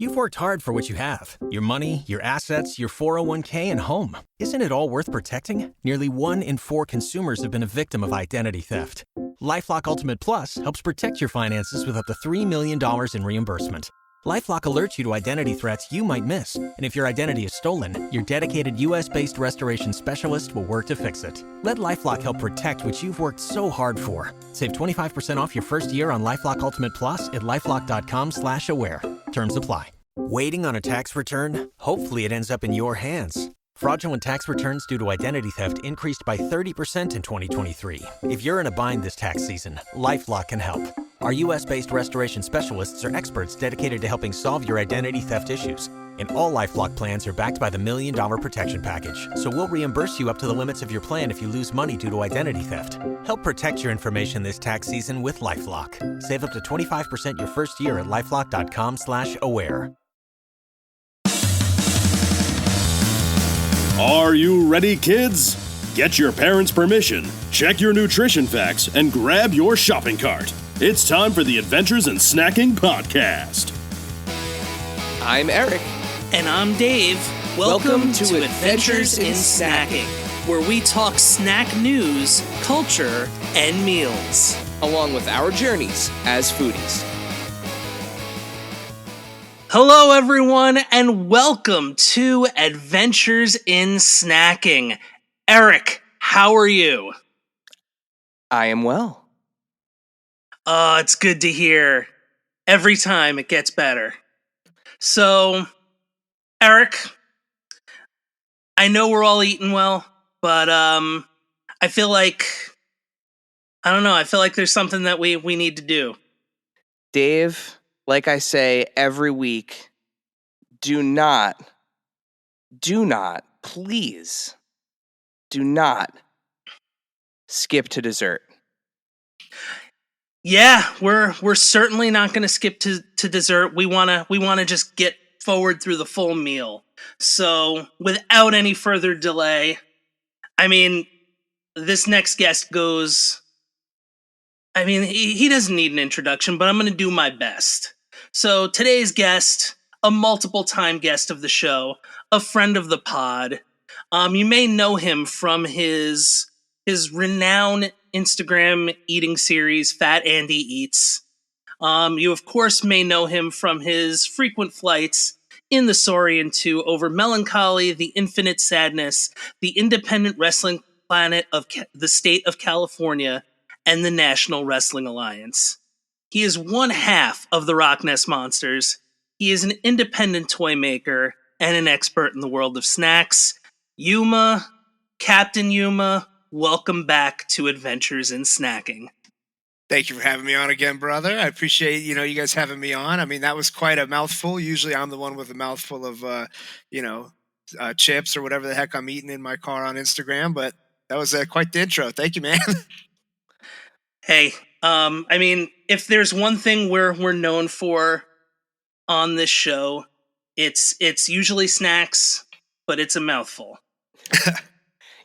You've worked hard for what you have. Your money, your assets, your 401k, and home. Isn't it all worth protecting? Nearly 1 in 4 consumers have been a victim of identity theft. LifeLock Ultimate Plus helps protect your finances with up to $3 million in reimbursement. LifeLock alerts you to identity threats you might miss. And if your identity is stolen, your dedicated U.S.-based restoration specialist will work to fix it. Let LifeLock help protect what you've worked so hard for. Save 25% off your first year on LifeLock Ultimate Plus at LifeLock.com/aware. Terms apply. Waiting on a tax return? Hopefully it ends up in your hands. Fraudulent tax returns due to identity theft increased by 30% in 2023. If you're in a bind this tax season, LifeLock can help. Our U.S.-based restoration specialists are experts dedicated to helping solve your identity theft issues. And all LifeLock plans are backed by the $1 Million Protection Package. So we'll reimburse you up to the limits of your plan if you lose money due to identity theft. Help protect your information this tax season with LifeLock. Save up to 25% your first year at LifeLock.com/aware. Are you ready, kids? Get your parents' permission, check your nutrition facts, and grab your shopping cart. It's time for the Adventures in Snacking podcast. I'm Eric. And I'm Dave. Welcome to Adventures in Snacking, where we talk snack news, culture, and meals, Along with our journeys as foodies. Hello, everyone, and welcome to Adventures in Snacking. Eric, how are you? I am well. Oh, it's good to hear. Every time it gets better. So, Eric, I know we're all eating well, but I feel like, I don't know, I feel like there's something that we need to do. Dave, like I say every week, please, do not skip to dessert. Yeah, we're certainly not going to skip to dessert. We wanna just get forward through the full meal. So, without any further delay, I mean, this next guest goes. I mean, he doesn't need an introduction, but I'm going to do my best. So today's guest, a multiple-time guest of the show, a friend of the pod. You may know him from his renowned Instagram eating series, Fat Andy Eats. You, of course, may know him from his frequent flights in the Saurian 2 over melancholy, the infinite sadness, the independent wrestling planet of the state of California, and the National Wrestling Alliance. He is one half of the Rock Nest Monsters. He is an independent toy maker and an expert in the world of snacks. Yuma, Captain Yuma, welcome back to Adventures in Snacking. Thank you for having me on again, brother. I appreciate, you guys having me on. I mean, that was quite a mouthful. Usually I'm the one with a mouthful of, chips or whatever the heck I'm eating in my car on Instagram, but that was quite the intro. Thank you, man. Hey, I mean, if there's one thing we're known for on this show, it's usually snacks, but it's a mouthful.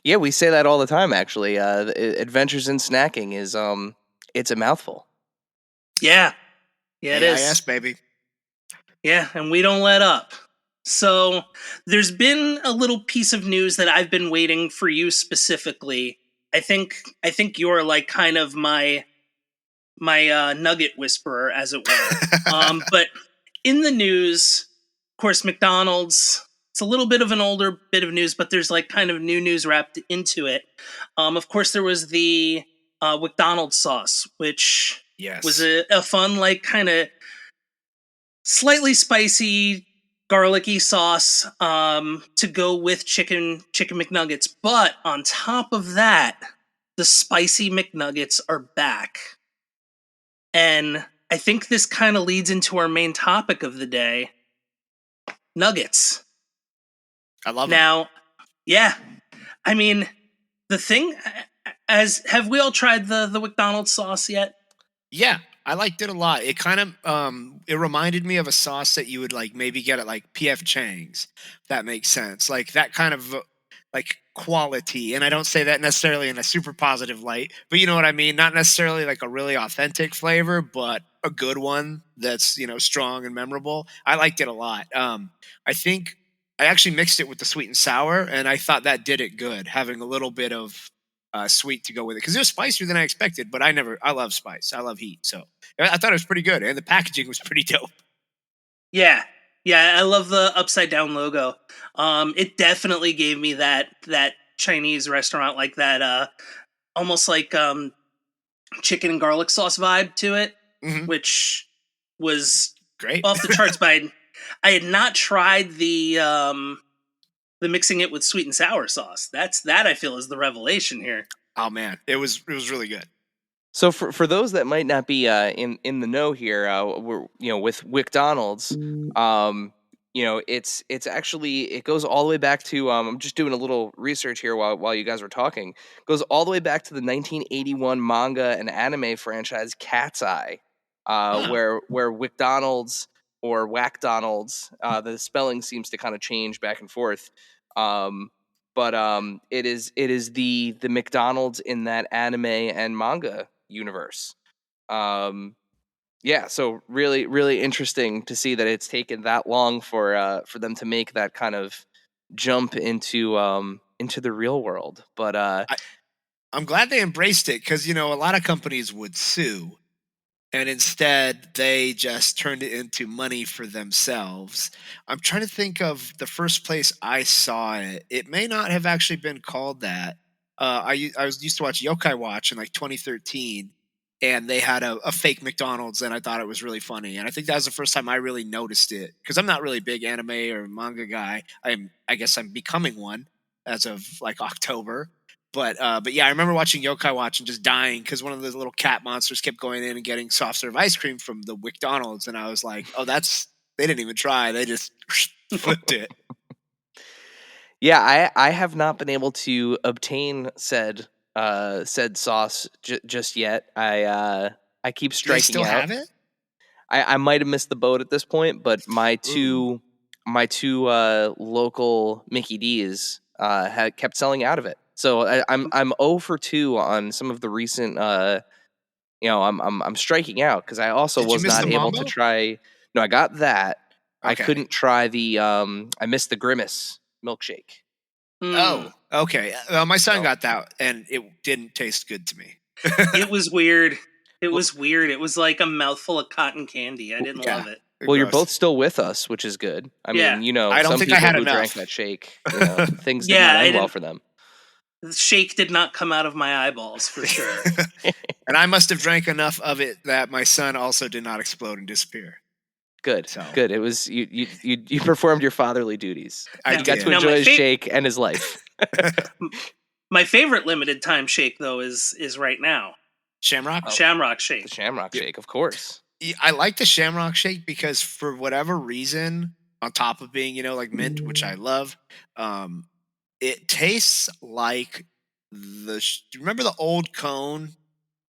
Yeah, we say that all the time, actually. Adventures in Snacking is, it's a mouthful. Yeah, it is. Yes, baby. Yeah, and we don't let up. So, there's been a little piece of news that I've been waiting for you specifically. I think you're like kind of my nugget whisperer, as it were. But in the news, of course, McDonald's. It's a little bit of an older bit of news, but there's like kind of new news wrapped into it. Of course, there was the McDonald's sauce, which was a fun, like kind of slightly spicy, garlicky sauce to go with chicken McNuggets. But on top of that, the spicy McNuggets are back. And I think this kind of leads into our main topic of the day, nuggets. I love Now, yeah, I mean, the thing, have we all tried the McDonald's sauce yet? Yeah, I liked it a lot. It kind of, it reminded me of a sauce that you would like maybe get at like P.F. Chang's. If that makes sense. Like that kind of like quality. And I don't say that necessarily in a super positive light, but you know what I mean? Not necessarily like a really authentic flavor, but a good one that's, strong and memorable. I liked it a lot. I think I actually mixed it with the sweet and sour, and I thought that did it good, having a little bit of sweet to go with it because it was spicier than I expected. But I love spice, I love heat, so I thought it was pretty good, and the packaging was pretty dope. Yeah. Yeah, I love the upside down logo. It definitely gave me that Chinese restaurant, like that almost like chicken and garlic sauce vibe to it, Mhm. which was Great. off the charts. But I had not tried the mixing it with sweet and sour sauce. That I feel is the revelation here. Oh man, it was really good. So for those that might not be in the know here, we're with McDonald's, it's actually it goes all the way back to I'm just doing a little research here while you guys were talking. It goes all the way back to the 1981 manga and anime franchise Cat's Eye, where McDonald's or Whack-Donald's, the spelling seems to kind of change back and forth. But it is the McDonald's in that anime and manga universe. Yeah, so really really interesting to see that it's taken that long for them to make that kind of jump into the real world. But I'm glad they embraced it because a lot of companies would sue, and instead they just turned it into money for themselves. I'm trying to think of the first place I saw it. It may not have actually been called that. I was used to watch Yokai Watch in like 2013, and they had a fake McDonald's, and I thought it was really funny. And I think that was the first time I really noticed it because I'm not really a big anime or manga guy. I guess I'm becoming one as of like October. But yeah, I remember watching Yokai Watch and just dying because one of the little cat monsters kept going in and getting soft serve ice cream from the McDonald's, and I was like, oh, they didn't even try, they just flipped it. yeah, I have not been able to obtain said sauce just yet. I keep Do they striking still out. have it? I might have missed the boat at this point, but my two local Mickey D's had kept selling out of it. So I'm 0 for 2 on some of the recent. I'm striking out because I also Did you was miss not the able to Mambo? try. No, I got that. I Okay. couldn't try the. I missed the Grimace milkshake. Oh, okay. My son So- got that, and it didn't taste good to me. It was weird. It was weird. It was like a mouthful of cotton candy. I didn't Yeah. love it. Well, you're Gross. both still with us, which is good. I Yeah. mean, I don't some think I people had who drank enough. that shake, things did Yeah, not I end well didn't- for them. The shake did not come out of my eyeballs for sure. And I must have drank enough of it that my son also did not explode and disappear. Good, So- good. It was you performed your fatherly duties. I You got did. to Now, enjoy my his fa- shake and his life. My favorite limited time shake though is right now. Shamrock? Shamrock The shake. Shamrock Shake, of course. I like the Shamrock Shake because for whatever reason, on top of being, like mint, which I love, it tastes like do you remember the old cone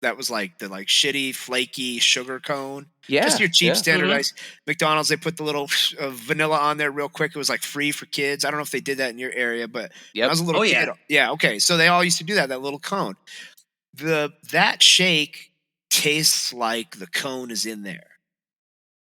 that was like the shitty, flaky sugar cone? Yeah, Just your cheap yeah. standardized McDonald's. They put the little vanilla on there real quick. It was like free for kids. I don't know if they did that in your area, but when I Yep. was a little Oh, kid, yeah, okay. So they all used to do that little cone. That shake tastes like the cone is in there.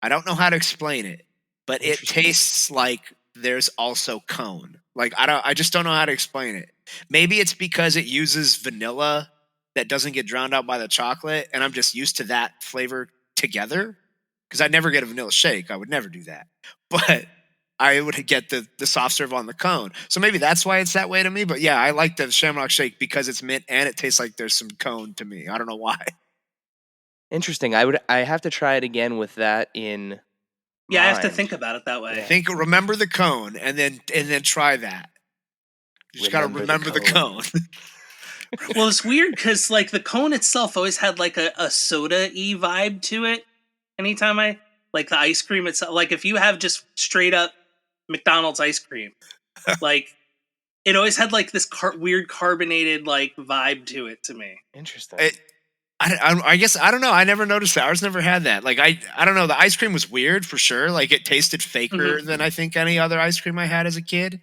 I don't know how to explain it, but it Interesting. tastes like there's also cone. Like I just don't know how to explain it. Maybe it's because it uses vanilla that doesn't get drowned out by the chocolate, and I'm just used to that flavor together. Because I'd never get a vanilla shake. I would never do that. But I would get the soft serve on the cone. So maybe that's why it's that way to me. But yeah, I like the Shamrock Shake because it's mint and it tastes like there's some cone to me. I don't know why. Interesting. I have to try it again with that in Yeah, I have to mind. think about it that way. Remember the cone and then try that. You just gotta remember the cone. Well, it's weird because like the cone itself always had like a soda-y vibe to it. Anytime I like the ice cream itself, like if you have just straight up McDonald's ice cream, like it always had like this weird carbonated like vibe to it to me. Interesting. I guess I don't know. I never noticed that. Ours never had that. Like I don't know. The ice cream was weird for sure. Like it tasted faker than I think any other ice cream I had as a kid.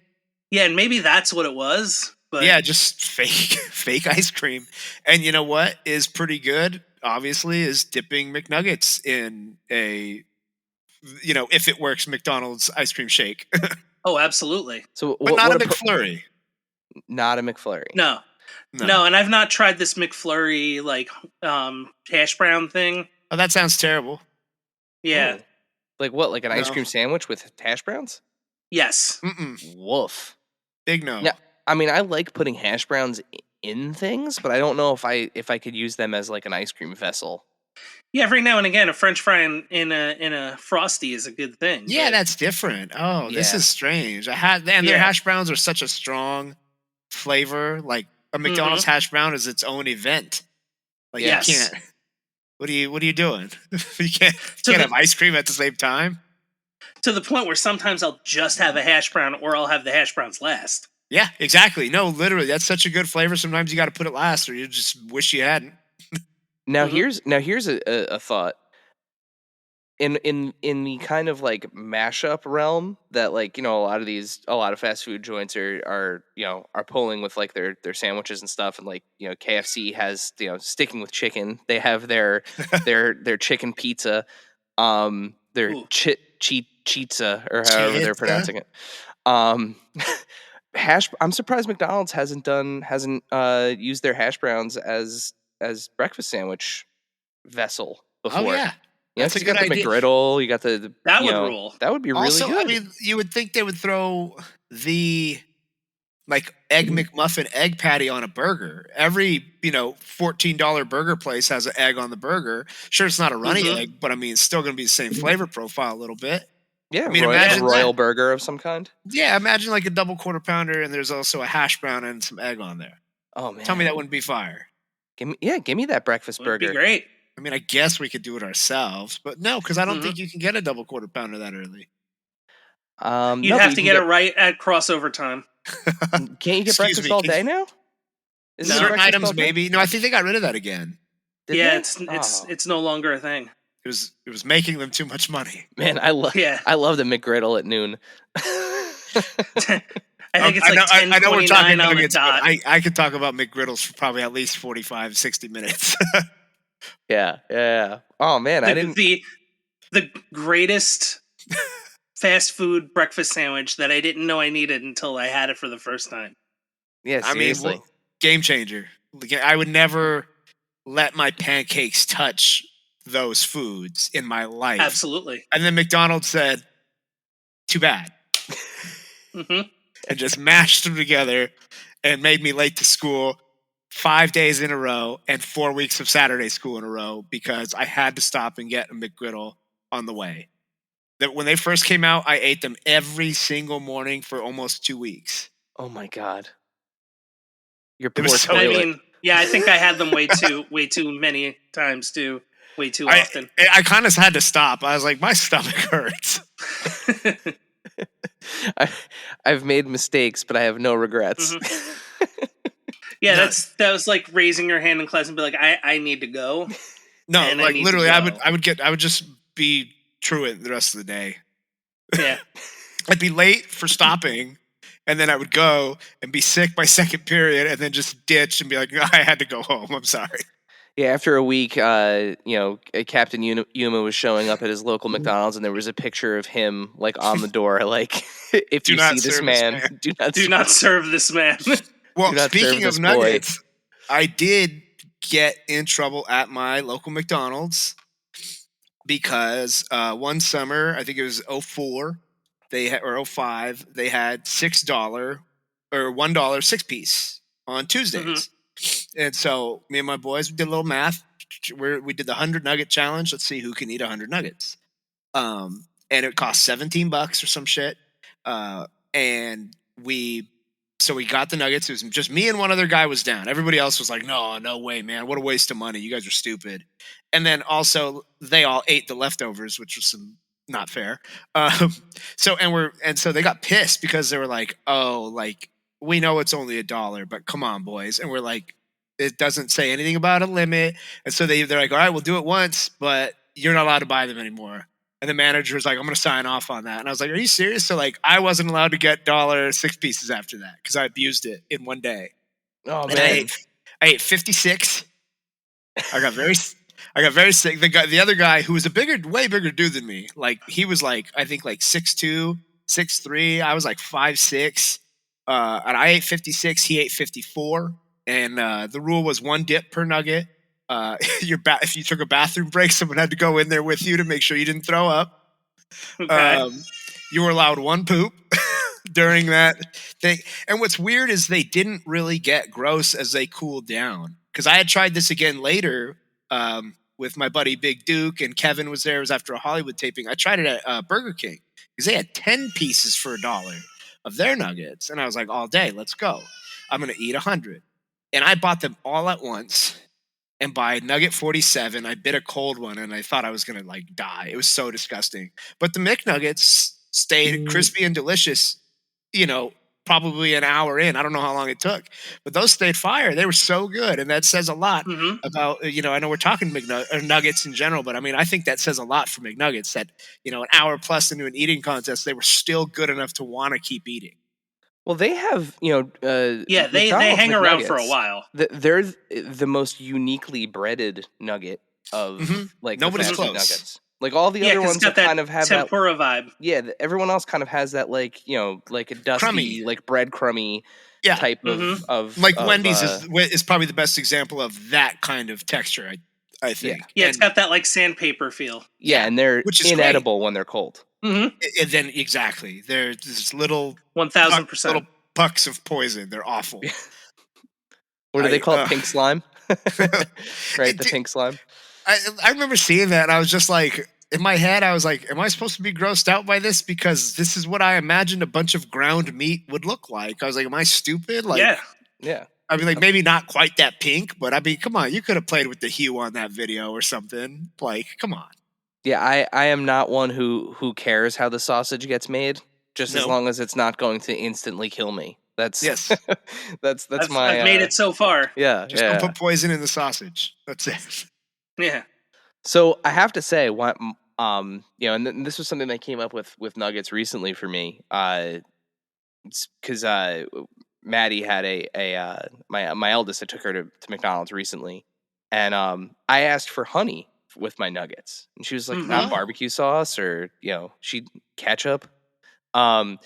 Yeah, and maybe that's what it was. But Yeah, just fake ice cream. And you know what is pretty good? obviously, is dipping McNuggets in a, if it works, McDonald's ice cream shake. Oh, absolutely. So But not what a McFlurry. not a McFlurry. No. No, and I've not tried this McFlurry like hash brown thing. Oh, that sounds terrible. Yeah. Oh. Like what? Like an ice No. cream sandwich with hash browns? Yes. Mm-mm. Woof. Big no. Yeah. I mean, I like putting hash browns in things, but I don't know if I could use them as like an ice cream vessel. Yeah, every now and again, a French fry in a frosty is a good thing. Yeah, but- that's different. Oh, this Yeah. is strange. And their Yeah. hash browns are such a strong flavor. Like a McDonald's hash brown is its own event. Like Yes. you can't. What are you doing? you can't have ice cream at the same time. to the point where sometimes I'll just have a hash brown, or I'll have the hash browns last. Yeah, exactly. No, literally, that's such a good flavor. Sometimes you got to put it last, or you just wish you hadn't. Now Mhm. here's a thought. In the kind of like mashup realm that, like, a lot of fast food joints are pulling with like their sandwiches and stuff, and like KFC has, sticking with chicken, they have their chicken pizza, their Ooh. chizza, or however they're Chizza. pronouncing it. I'm surprised McDonald's hasn't used their hash browns as breakfast sandwich vessel before. Oh yeah, Yeah, that's a you good got the idea. McGriddle, you got the That would know, rule. That would be really Also, good. I mean, you would think they would throw the like egg McMuffin egg patty on a burger. Every $14 burger place has an egg on the burger. Sure, it's not a runny Mhm. egg, but I mean, it's still going to be the same flavor profile a little bit. Yeah, I mean, a imagine royal that. burger of some kind. Yeah, imagine like a double quarter pounder, and there's also a hash brown and some egg on there. Oh man, Tell me that wouldn't be fire. give me that breakfast Would be burger. great. I mean, I guess we could do it ourselves, but no, because I don't Mhm. think you can get a double quarter pounder that early. You'd No, but have you to can get it right at crossover time. Can't you get Excuse breakfast me, all can day you- now? Is it Certain breakfast all items, day? maybe. No, I think they got rid of that again. Did Yeah, they? it's no longer a thing. It was making them too much money. Man, I love Yeah. the McGriddle at noon. I think it's like I know we're talking $10.29 on the nuggets, but dot. I could talk about McGriddles for probably at least 45, 60 minutes. Yeah. Oh man, I didn't. The greatest fast food breakfast sandwich that I didn't know I needed until I had it for the first time. Yeah, I mean, seriously. game changer. Like, I would never let my pancakes touch those foods in my life. Absolutely. And then McDonald's said, too bad. Hmm. And just mashed them together and made me late to school 5 days in a row and 4 weeks of Saturday school in a row because I had to stop and get a McGriddle on the way. That when they first came out, I ate them every single morning for almost 2 weeks. Oh my god. Your It was poor so I toilet. mean, yeah, I think I had them way too many times too. Way too often. I kind of had to stop. I was like, my stomach hurts. I've made mistakes, but I have no regrets. Yeah, No. that was like raising your hand in class and be like, I need to go. No, And I like need to literally, go. I would just be truant the rest of the day. Yeah. I'd be late for stopping, and then I would go and be sick by second period, and then just ditch and be like, I had to go home. I'm sorry. Yeah, after a week, Captain Yuma was showing up at his local McDonald's, and there was a picture of him like on the door, like, if Do you not see this serve this man, man. do not serve this man. Well, Do not speaking serve of this nuggets, I did get in trouble at my local McDonald's because one summer, I think it was 04, or 05, they had $6 or $1 6-piece on Tuesdays. And so me and my boys did a little math. We did the 100 nugget challenge. Let's see who can eat 100 nuggets. And it cost $17 or some shit. And we got the nuggets. It was just me and one other guy was down. Everybody else was like, no way, man. What a waste of money. You guys are stupid. And then also they all ate the leftovers, which was not fair. So they got pissed because they were like, oh, like, we know it's only $1, but come on, boys. And we're like, it doesn't say anything about a limit. And so they're like, all right, we'll do it once, but you're not allowed to buy them anymore. And the manager was like, I'm going to sign off on that. And I was like, are you serious? So like, I wasn't allowed to get $1 6-pieces after that because I abused it in one day. Oh And man, I ate 56. I got I got very sick. The other guy who was way bigger dude than me, like he was like I think like 6'2", 6'3". I was like 5'6", and I ate 56. He ate 54, and the rule was 1 dip per nugget. If you took a bathroom break, someone had to go in there with you to make sure you didn't throw up. Okay. You were allowed 1 poop during that thing. And what's weird is they didn't really get gross as they cooled down. Because I had tried this again later with my buddy Big Duke, and Kevin was there. It was after a Hollywood taping. I tried it at Burger King because they had 10 pieces for $1 of their nuggets. And I was like, all day, let's go. I'm going to eat 100. And I bought them all at once. And by nugget 47, I bit a cold one, and I thought I was going to like die. It was so disgusting. But the McNuggets stayed crispy and delicious, probably an hour in. I don't know how long it took, but those stayed fire. They were so good. And that says a lot about, I know we're talking nuggets in general, but I mean, I think that says a lot for McNuggets that, an hour plus into an eating contest, they were still good enough to want to keep eating. Well, they have, they hang around for a while. They're the most uniquely breaded nugget of like nobody's the close nuggets. Like all the other ones that kind of have tempura vibe. Yeah, everyone else kind of has that like like a dusty, crummy. Like breadcrummy type of like Wendy's is probably the best example of that kind of texture. I think. Yeah, it's got that like sandpaper feel. Yeah, and they're inedible when they're cold. And then exactly, they're just little 1000% little pucks of poison. They're awful. What do they call it? Pink slime? Right, the pink slime. I remember seeing that, and I was just like, in my head, I was like, am I supposed to be grossed out by this? Because this is what I imagined a bunch of ground meat would look like. I was like, am I stupid? Like, yeah. I mean, like maybe not quite that pink, but I mean, come on, you could have played with the hue on that video or something. Like, come on. Yeah, I am not one who cares how the sausage gets made, just as long as it's not going to instantly kill me. That's that's I've made it so far. Yeah, just don't put poison in the sausage. That's it. Yeah. So I have to say, and this was something that came up with nuggets recently for me, because Maddie had my eldest. I took her to McDonald's recently, and I asked for honey with my nuggets, and she was like, not barbecue sauce or she ketchup. No,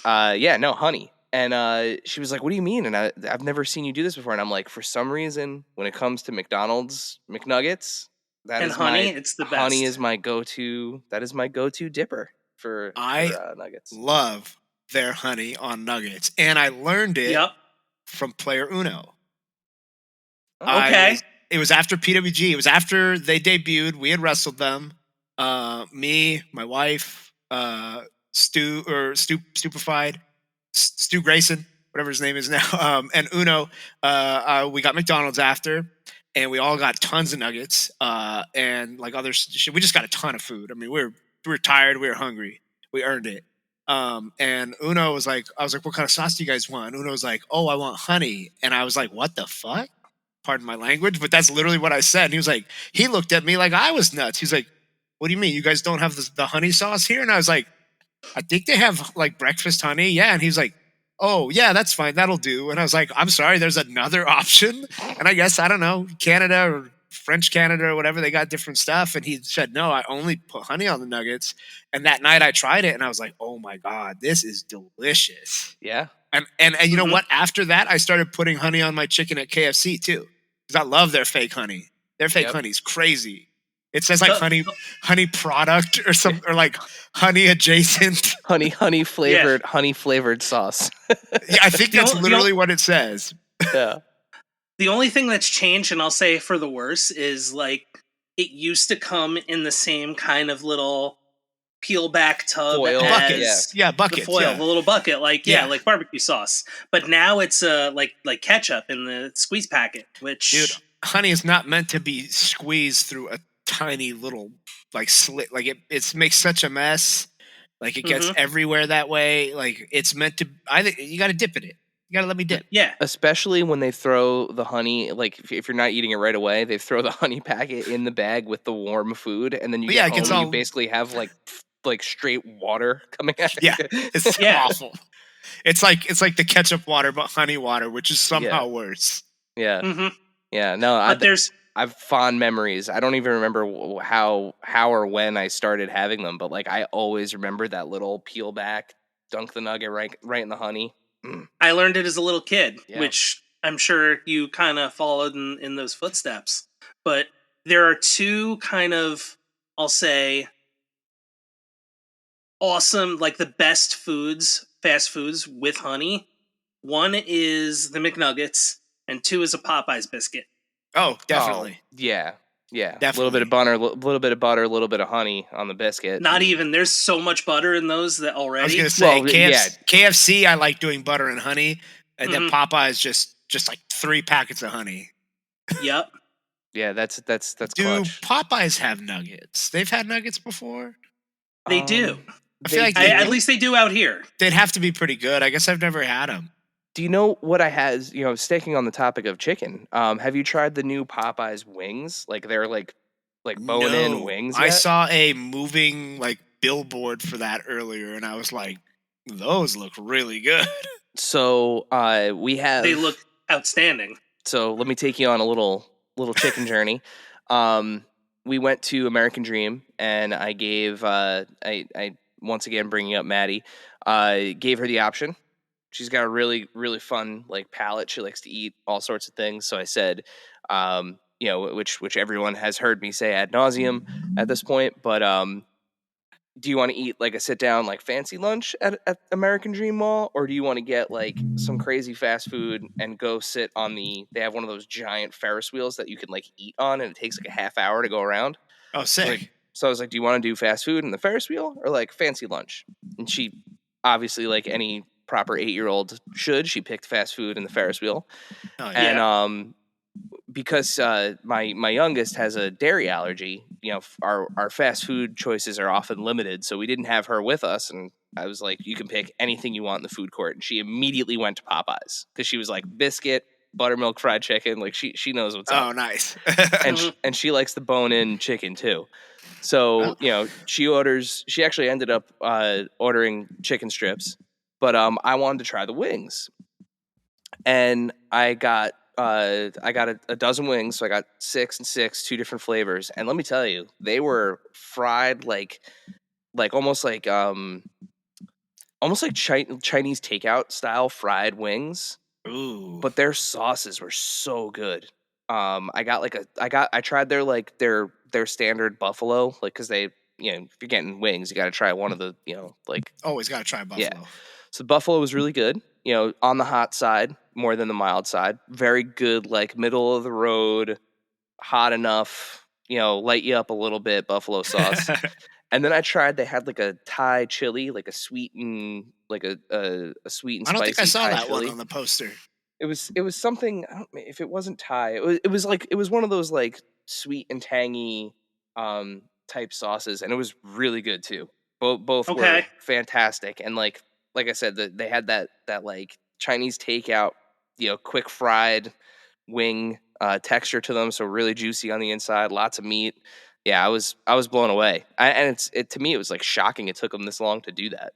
honey. And she was like, what do you mean? And I've never seen you do this before. And I'm like, for some reason, when it comes to McDonald's McNuggets, it's the best. Honey is my go-to. That is my go-to dipper for nuggets. Love their honey on nuggets, and I learned it from Player Uno. Okay. It was after PWG. It was after they debuted. We had wrestled them. Me, my wife, Stupefied, Stu Grayson, whatever his name is now, and Uno. We got McDonald's after, and we all got tons of nuggets and like other shit. We just got a ton of food. I mean, we were tired. We were hungry. We earned it. And Uno was like, I was like, what kind of sauce do you guys want? And Uno was like, oh, I want honey. And I was like, what the fuck? Pardon my language, but that's literally what I said. And he was like, he looked at me like I was nuts. He's like, what do you mean? You guys don't have the honey sauce here? And I was like, I think they have like breakfast honey. Yeah. And he's like, oh yeah, that's fine. That'll do. And I was like, I'm sorry, there's another option. And I guess, I don't know, Canada or French Canada or whatever, they got different stuff. And he said, no, I only put honey on the nuggets. And that night I tried it and I was like, oh my God, this is delicious. Yeah. And you know what? After that, I started putting honey on my chicken at KFC too, because I love their fake honey. Their fake honey's crazy. It says like honey product or something, or like honey adjacent. honey flavored sauce. Yeah, I think that's literally what it says. Yeah. The only thing that's changed, and I'll say for the worse, is like it used to come in the same kind of little peel back tub foil. Bucket. Yeah, bucket. The foil, the little bucket, like like barbecue sauce. But now it's like ketchup in the squeeze packet, which dude, honey is not meant to be squeezed through a tiny little like slit. Like it makes such a mess. Like it gets everywhere that way. Like it's meant to. I think you got to dip in it. You got to let me dip. Yeah. Especially when they throw the honey, like if you're not eating it right away, they throw the honey packet in the bag with the warm food, and then you get home and you basically have like straight water coming out. Yeah, it's awful. It's like the ketchup water, but honey water, which is somehow worse. Yeah. Mm-hmm. Yeah. No, but I've fond memories. I don't even remember how or when I started having them, but like I always remember that little peel back, dunk the nugget right in the honey. I learned it as a little kid, Yeah. which I'm sure you kind of followed in those footsteps. But there are two kind of, I'll say, awesome, like the best foods, fast foods with honey. One is the McNuggets, and two is a Popeyes biscuit. Oh, definitely. Oh, yeah. A little Definitely. bit of butter, little bit of butter, a little bit of honey on the biscuit. Not even. There's so much butter in those that already. I was gonna say Well, KFC. I like doing butter and honey, and then Mhm. Popeyes just like 3 packets of honey. Yep. Yeah, that's Do clutch. Popeyes have nuggets? They've had nuggets before. They do. I feel like At least they do out here. they'd have to be pretty good. I guess I've never had them. Do you know what I had? Sticking on the topic of chicken. Have you tried the new Popeyes wings? Like they're like bone-in wings. I yet? saw a moving like billboard for that earlier, and I was like, those look really good. So we have. They look outstanding. So let me take you on a little chicken journey. We went to American Dream, and I gave I once again bringing up Maddie, gave her the option. She's got a really fun like palate. She likes to eat all sorts of things. So I said, which everyone has heard me say ad nauseum at this point, but do you want to eat like a sit down like fancy lunch at American Dream Mall, or do you want to get like some crazy fast food and go sit on they have one of those giant Ferris wheels that you can like eat on, and it takes like a half hour to go around. Oh, sick. So I was like, do you want to do fast food in the Ferris wheel or like fancy lunch? And she obviously, like any proper 8-year-old should, she picked fast food in the Ferris wheel. Oh, yeah. And because my youngest has a dairy allergy, our fast food choices are often limited, so we didn't have her with us, and I was like, you can pick anything you want in the food court, and she immediately went to Popeyes because she was like, biscuit, buttermilk fried chicken, like she knows what's up. Oh, nice. And she likes the bone-in chicken too. So she actually ended up ordering chicken strips, but I wanted to try the wings, and I got a dozen wings, so I got 6 and 6, 2 different flavors, and let me tell you, they were fried like almost like Chinese takeout style fried wings. Ooh. But their sauces were so good. I tried their standard buffalo, like, because they, if you're getting wings, you got to try one of the, Always got to try buffalo. Yeah. So buffalo was really good, on the hot side more than the mild side. Very good, like middle of the road, hot enough, light you up a little bit, buffalo sauce. And then they had like a Thai chili, like a sweet and sweet and I don't spicy think I saw Thai that chili. one on the poster. It was something. I don't, if it wasn't Thai, it was one of those like sweet and tangy type sauces, and it was really good too. Both were Okay. fantastic, and like I said, they had that like Chinese takeout, quick fried wing texture to them, so really juicy on the inside, lots of meat. Yeah, I was blown away, and to me it was like shocking it took them this long to do that.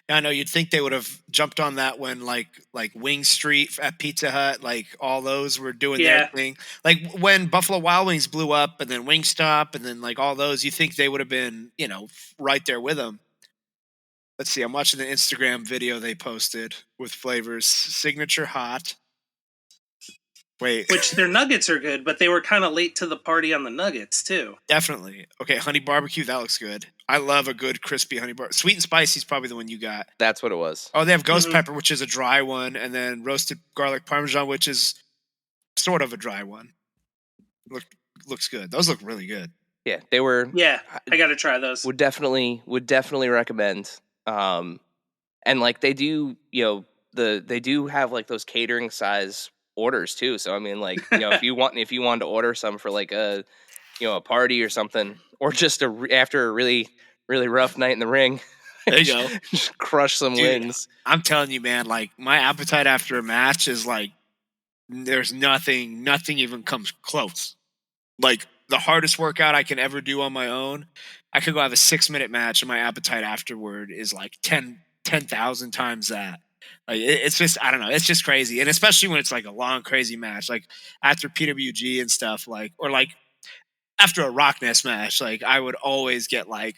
I know you'd think they would have jumped on that when like Wing Street at Pizza Hut, like all those were doing their thing. Like when Buffalo Wild Wings blew up, and then Wingstop, and then like all those, you think they would have been, right there with them. Let's see. I'm watching the Instagram video they posted with flavors. Signature hot. Wait. Which their nuggets are good, but they were kind of late to the party on the nuggets too. Definitely. Okay, honey barbecue, that looks good. I love a good crispy honey barbecue. Sweet and spicy is probably the one you got. That's what it was. Oh, they have ghost pepper, which is a dry one, and then roasted garlic parmesan, which is sort of a dry one. Looks good. Those look really good. Yeah, they were. Yeah, I got to try those. Would definitely recommend. And like they do, they do have like those catering size orders too. So I mean, like, if you wanted to order some for like a party or something, or just after a really rough night in the ring, there you go, just crush some wings. I'm telling you, man, like my appetite after a match is like there's nothing even comes close. Like the hardest workout I can ever do on my own, I could go have a 6-minute match, and my appetite afterward is like 10,000 times that. Like it's just, I don't know, it's just crazy, and especially when it's like a long, crazy match, like after PWG and stuff, like or like after a Rock Nest match, like I would always get like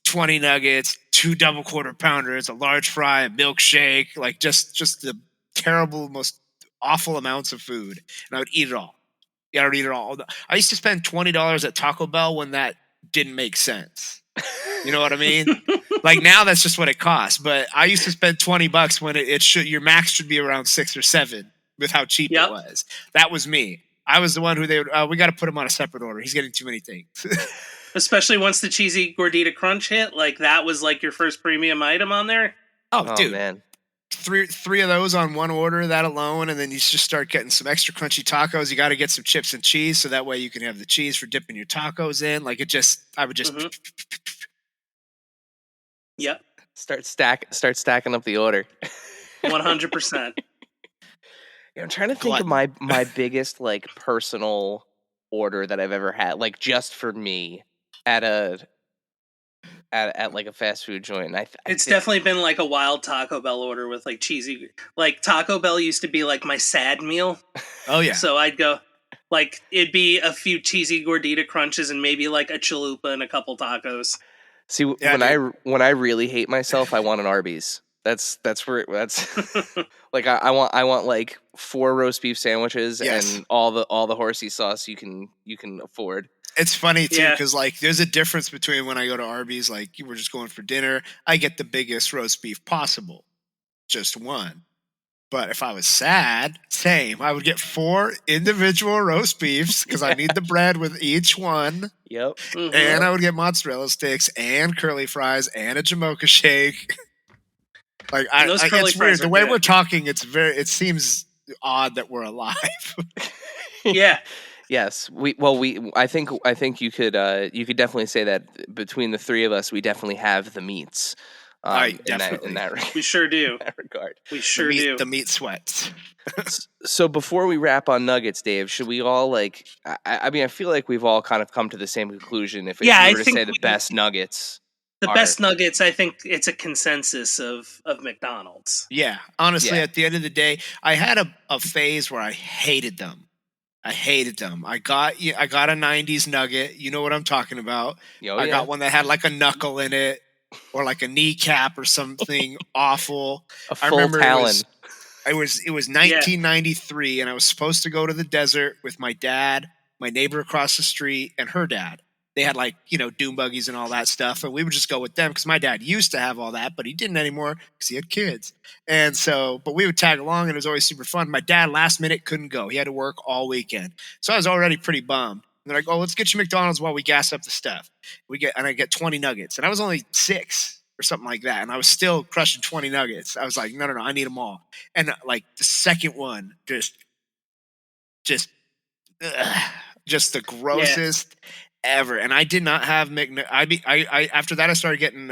20 nuggets, 2 double quarter pounders, a large fry, a milkshake, like just the terrible, most awful amounts of food, and I would eat it all. Yeah, I would eat it all. I used to spend $20 at Taco Bell when that didn't make sense. You know what I mean? Like now, that's just what it costs. But I used to spend $20 when it should, your max should be around 6 or 7 with how cheap it was. That was me. I was the one who they would. We got to put him on a separate order. He's getting too many things. Especially once the cheesy gordita crunch hit, like that was like your first premium item on there. Oh dude, man. Three of those on one order, that alone, and then you just start getting some extra crunchy tacos. You got to get some chips and cheese, so that way you can have the cheese for dipping your tacos in. Like I would just. Yep. Start stacking up the order. 100%. I'm trying to think of my biggest like personal order that I've ever had, like just for me at like a fast food joint. It's definitely been like a wild Taco Bell order with like cheesy. Like Taco Bell used to be like my sad meal. Oh yeah. So I'd go like it'd be a few cheesy gordita crunches and maybe like a chalupa and a couple tacos. See, when I really hate myself, I want an Arby's. That's like I want like 4 roast beef sandwiches and all the horsey sauce you can afford. It's funny too because like there's a difference between when I go to Arby's, like we're just going for dinner, I get the biggest roast beef possible, just one. But if I was sad, same. I would get 4 individual roast beefs because I need the bread with each one. Yep. Mm-hmm. And I would get mozzarella sticks and curly fries and a Jamocha shake. Like it's weird. The way we're talking, it seems odd that we're alive. Yeah. Yes. I think you could definitely say that between the 3 of us, we definitely have the meats. Definitely. In that we sure do. In that regard. We sure do. The meat sweats. So before we wrap on nuggets, Dave, should we all like? I mean, I feel like we've all kind of come to the same conclusion. If you were to say the best nuggets, best nuggets, I think it's a consensus of McDonald's. Yeah, honestly, at the end of the day, I had a phase where I hated them. I got a 90s nugget. You know what I'm talking about. I got one that had like a knuckle in it or like a kneecap or something awful. A full talon. It was 1993 and I was supposed to go to the desert with my dad, my neighbor across the street, and her dad. They had like, dune buggies and all that stuff. And we would just go with them because my dad used to have all that, but he didn't anymore because he had kids. And so, but we would tag along and it was always super fun. My dad last minute couldn't go. He had to work all weekend. So I was already pretty bummed. And they're like, oh, let's get you McDonald's while we gas up the stuff. And I get 20 nuggets. And I was only 6 or something like that. And I was still crushing 20 nuggets. I was like, no, I need them all. And like the second one, just the grossest ever. And I did not have I after that I started getting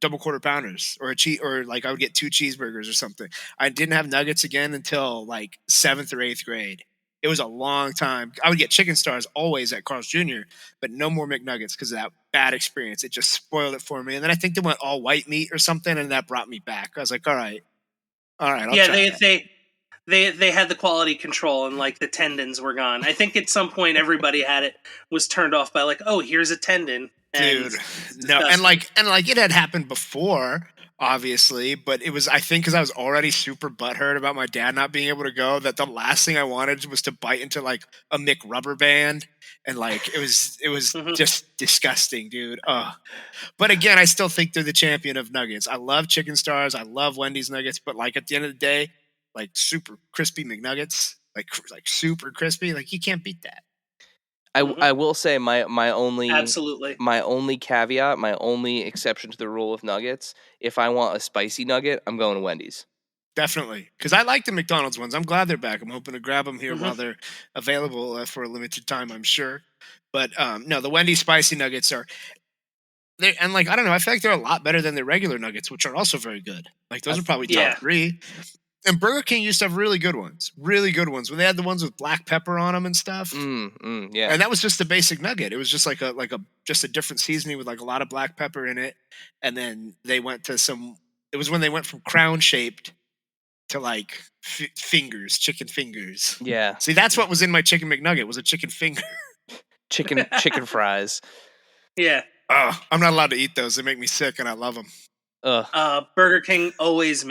double quarter pounders or or like I would get 2 cheeseburgers or something. I didn't have nuggets again until like 7th or 8th grade. It was a long time. I would get chicken stars always at Carl's Jr., but no more McNuggets because of that bad experience. It just spoiled it for me. And then I think they went all white meat or something, and that brought me back. I was like, all right, I'll try that. They had the quality control and like the tendons were gone. I think at some point everybody was turned off by like, oh, here's a tendon. Dude, no, and like it had happened before, obviously, but it was, I think, because I was already super butthurt about my dad not being able to go, that the last thing I wanted was to bite into like a McRubber band, and like it was just disgusting, dude. But again, I still think they're the champion of nuggets. I love chicken stars, I love Wendy's nuggets, but like at the end of the day, like super crispy McNuggets, like super crispy, like you can't beat that. I will say my only caveat, my only exception to the rule of nuggets, if I want a spicy nugget, I'm going to Wendy's. Definitely, because I like the McDonald's ones. I'm glad they're back. I'm hoping to grab them here while they're available for a limited time, I'm sure. But no, the Wendy's spicy nuggets and like I don't know, I feel like they're a lot better than the regular nuggets, which are also very good. Like those are probably top 3. And Burger King used to have really good ones. When they had the ones with black pepper on them and stuff. Yeah. And that was just the basic nugget. It was just just a different seasoning with like a lot of black pepper in it. And then they went to some It was when they went from crown shaped to like fingers, chicken fingers. Yeah. See, that's what was in my chicken McNugget, was a chicken finger. Chicken fries. Yeah. Oh, I'm not allowed to eat those. They make me sick, and I love them. Ugh. Burger King always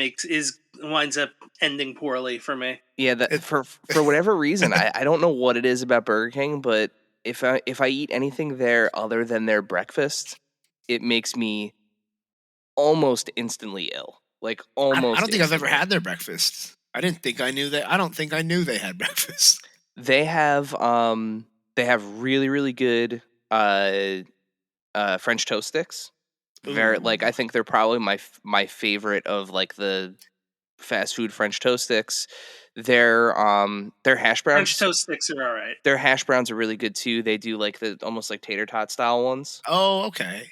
winds up ending poorly for me. Yeah, for whatever reason, I don't know what it is about Burger King, but if I eat anything there other than their breakfast, it makes me almost instantly ill. Like almost. I don't think I've ever had their breakfast. I didn't think I knew that. I don't think I knew they had breakfast. They have really, really good French toast sticks. Very, like, I think they're probably my favorite of like the fast food French toast sticks. Their hash browns. French toast sticks are all right. Their hash browns are really good too. They do like the almost like tater tot style ones. Oh, okay.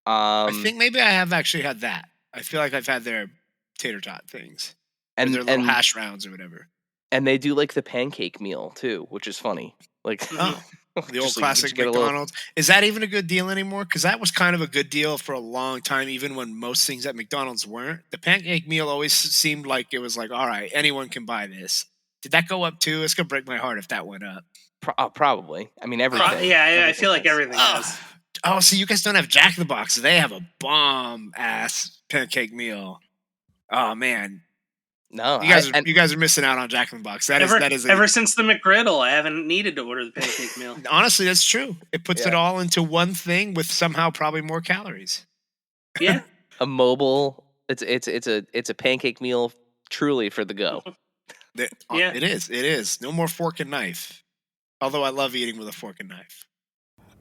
I think maybe I have actually had that. I feel like I've had their tater tot things and their little hash browns or whatever. And they do like the pancake meal too, which is funny. Like the old classic McDonald's. Is that even a good deal anymore? Because that was kind of a good deal for a long time, even when most things at McDonald's weren't. The pancake meal always seemed like it was like, all right, anyone can buy this. Did that go up too? It's gonna break my heart if that went up. Probably. I mean, everything. I feel like everything does. Oh, so you guys don't have Jack in the Box. They have a bomb ass pancake meal. Oh man. No, you guys are missing out on Jack in the Box. That is ever since the McGriddle, I haven't needed to order the pancake meal. Honestly, that's true. It puts it all into one thing with somehow probably more calories. Yeah, a mobile. It's a pancake meal truly for the go. Yeah, it is. It is. No more fork and knife. Although I love eating with a fork and knife.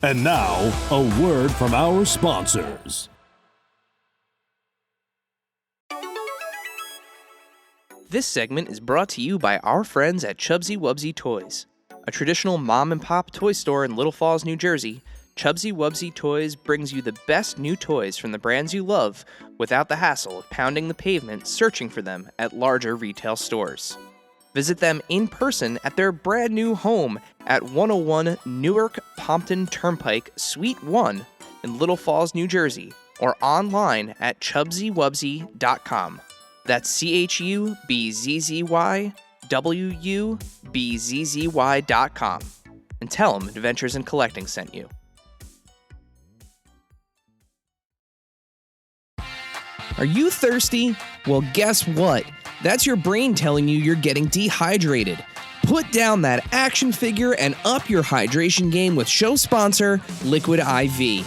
And now, a word from our sponsors. This segment is brought to you by our friends at Chubsy Wubsy Toys. A traditional mom-and-pop toy store in Little Falls, New Jersey, Chubsy Wubsy Toys brings you the best new toys from the brands you love without the hassle of pounding the pavement searching for them at larger retail stores. Visit them in person at their brand new home at 101 Newark Pompton Turnpike, Suite 1 in Little Falls, New Jersey, or online at ChubsyWubsy.com. That's ChubsyWubsy.com. And tell them Adventures in Collecting sent you. Are you thirsty? Well, guess what? That's your brain telling you you're getting dehydrated. Put down that action figure and up your hydration game with show sponsor, Liquid IV.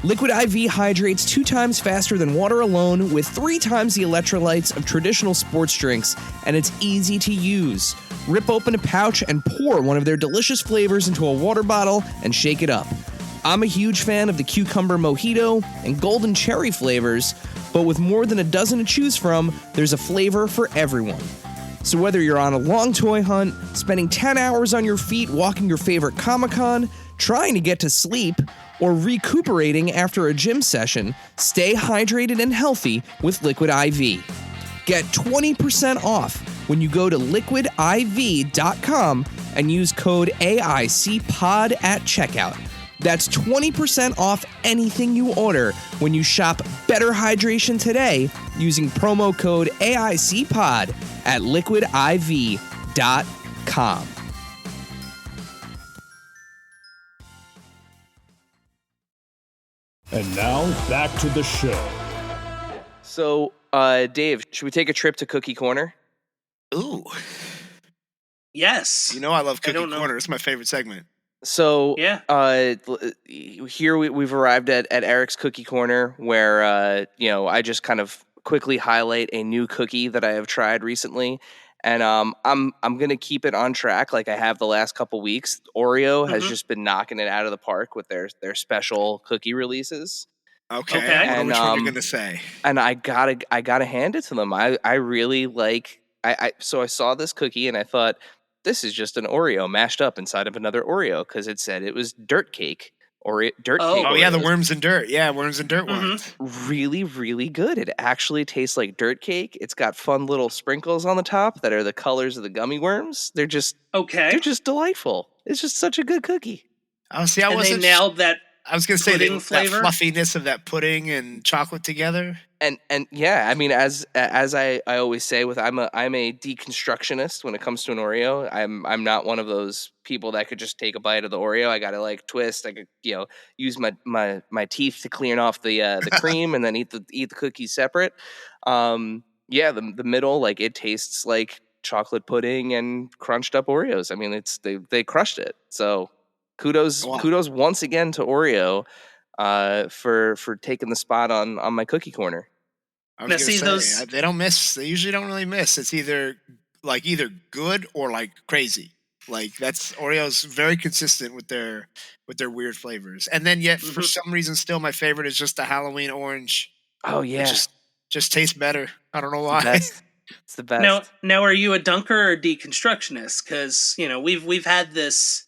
Liquid IV hydrates 2 times faster than water alone with 3 times the electrolytes of traditional sports drinks, and it's easy to use. Rip open a pouch and pour one of their delicious flavors into a water bottle and shake it up. I'm a huge fan of the cucumber mojito and golden cherry flavors, but with more than a dozen to choose from, there's a flavor for everyone. So whether you're on a long toy hunt, spending 10 hours on your feet walking your favorite Comic-Con, trying to get to sleep, or recuperating after a gym session, stay hydrated and healthy with Liquid IV. Get 20% off when you go to liquidiv.com and use code AICPOD at checkout. That's 20% off anything you order when you shop Better Hydration today using promo code AICPOD at liquidiv.com. And now, back to the show. So, Dave, should we take a trip to Cookie Corner? Ooh. Yes. You know I love Cookie Corner. It's my favorite segment. So, yeah. Here we've arrived at Eric's Cookie Corner, where I just kind of quickly highlight a new cookie that I have tried recently, and I'm gonna keep it on track like I have the last couple weeks. Oreo has just been knocking it out of the park with their special cookie releases. Okay. And, which one you're gonna say? And I gotta hand it to them. I really like. So I saw this cookie and I thought, this is just an Oreo mashed up inside of another Oreo, because it said it was dirt cake or dirt cake. Oh yeah, the worms and dirt. Yeah, worms and dirt ones. Really, really good. It actually tastes like dirt cake. It's got fun little sprinkles on the top that are the colors of the gummy worms. They're just delightful. It's just such a good cookie. Oh, see, they nailed that. I was gonna say pudding that flavor. fluffiness of that pudding and chocolate together. And yeah, I mean, as I always say, I'm a deconstructionist when it comes to an Oreo. I'm not one of those people that could just take a bite of the Oreo. I gotta like twist. I could use my teeth to clean off the cream and then eat the cookies separate. Yeah, the middle, like, it tastes like chocolate pudding and crunched up Oreos. I mean, they crushed it. So kudos Wow. once again to Oreo for taking the spot on my cookie corner. I was Now, gonna see, say those- they don't miss. They usually don't really miss. It's either good or like crazy. Like that's Oreo's very consistent with their weird flavors. And then yet for Mhm. some reason still my favorite is just the Halloween orange. Oh It yeah, just tastes better. I don't know it's the why. best. It's the best. Now, are you a dunker or deconstructionist? Because we've had this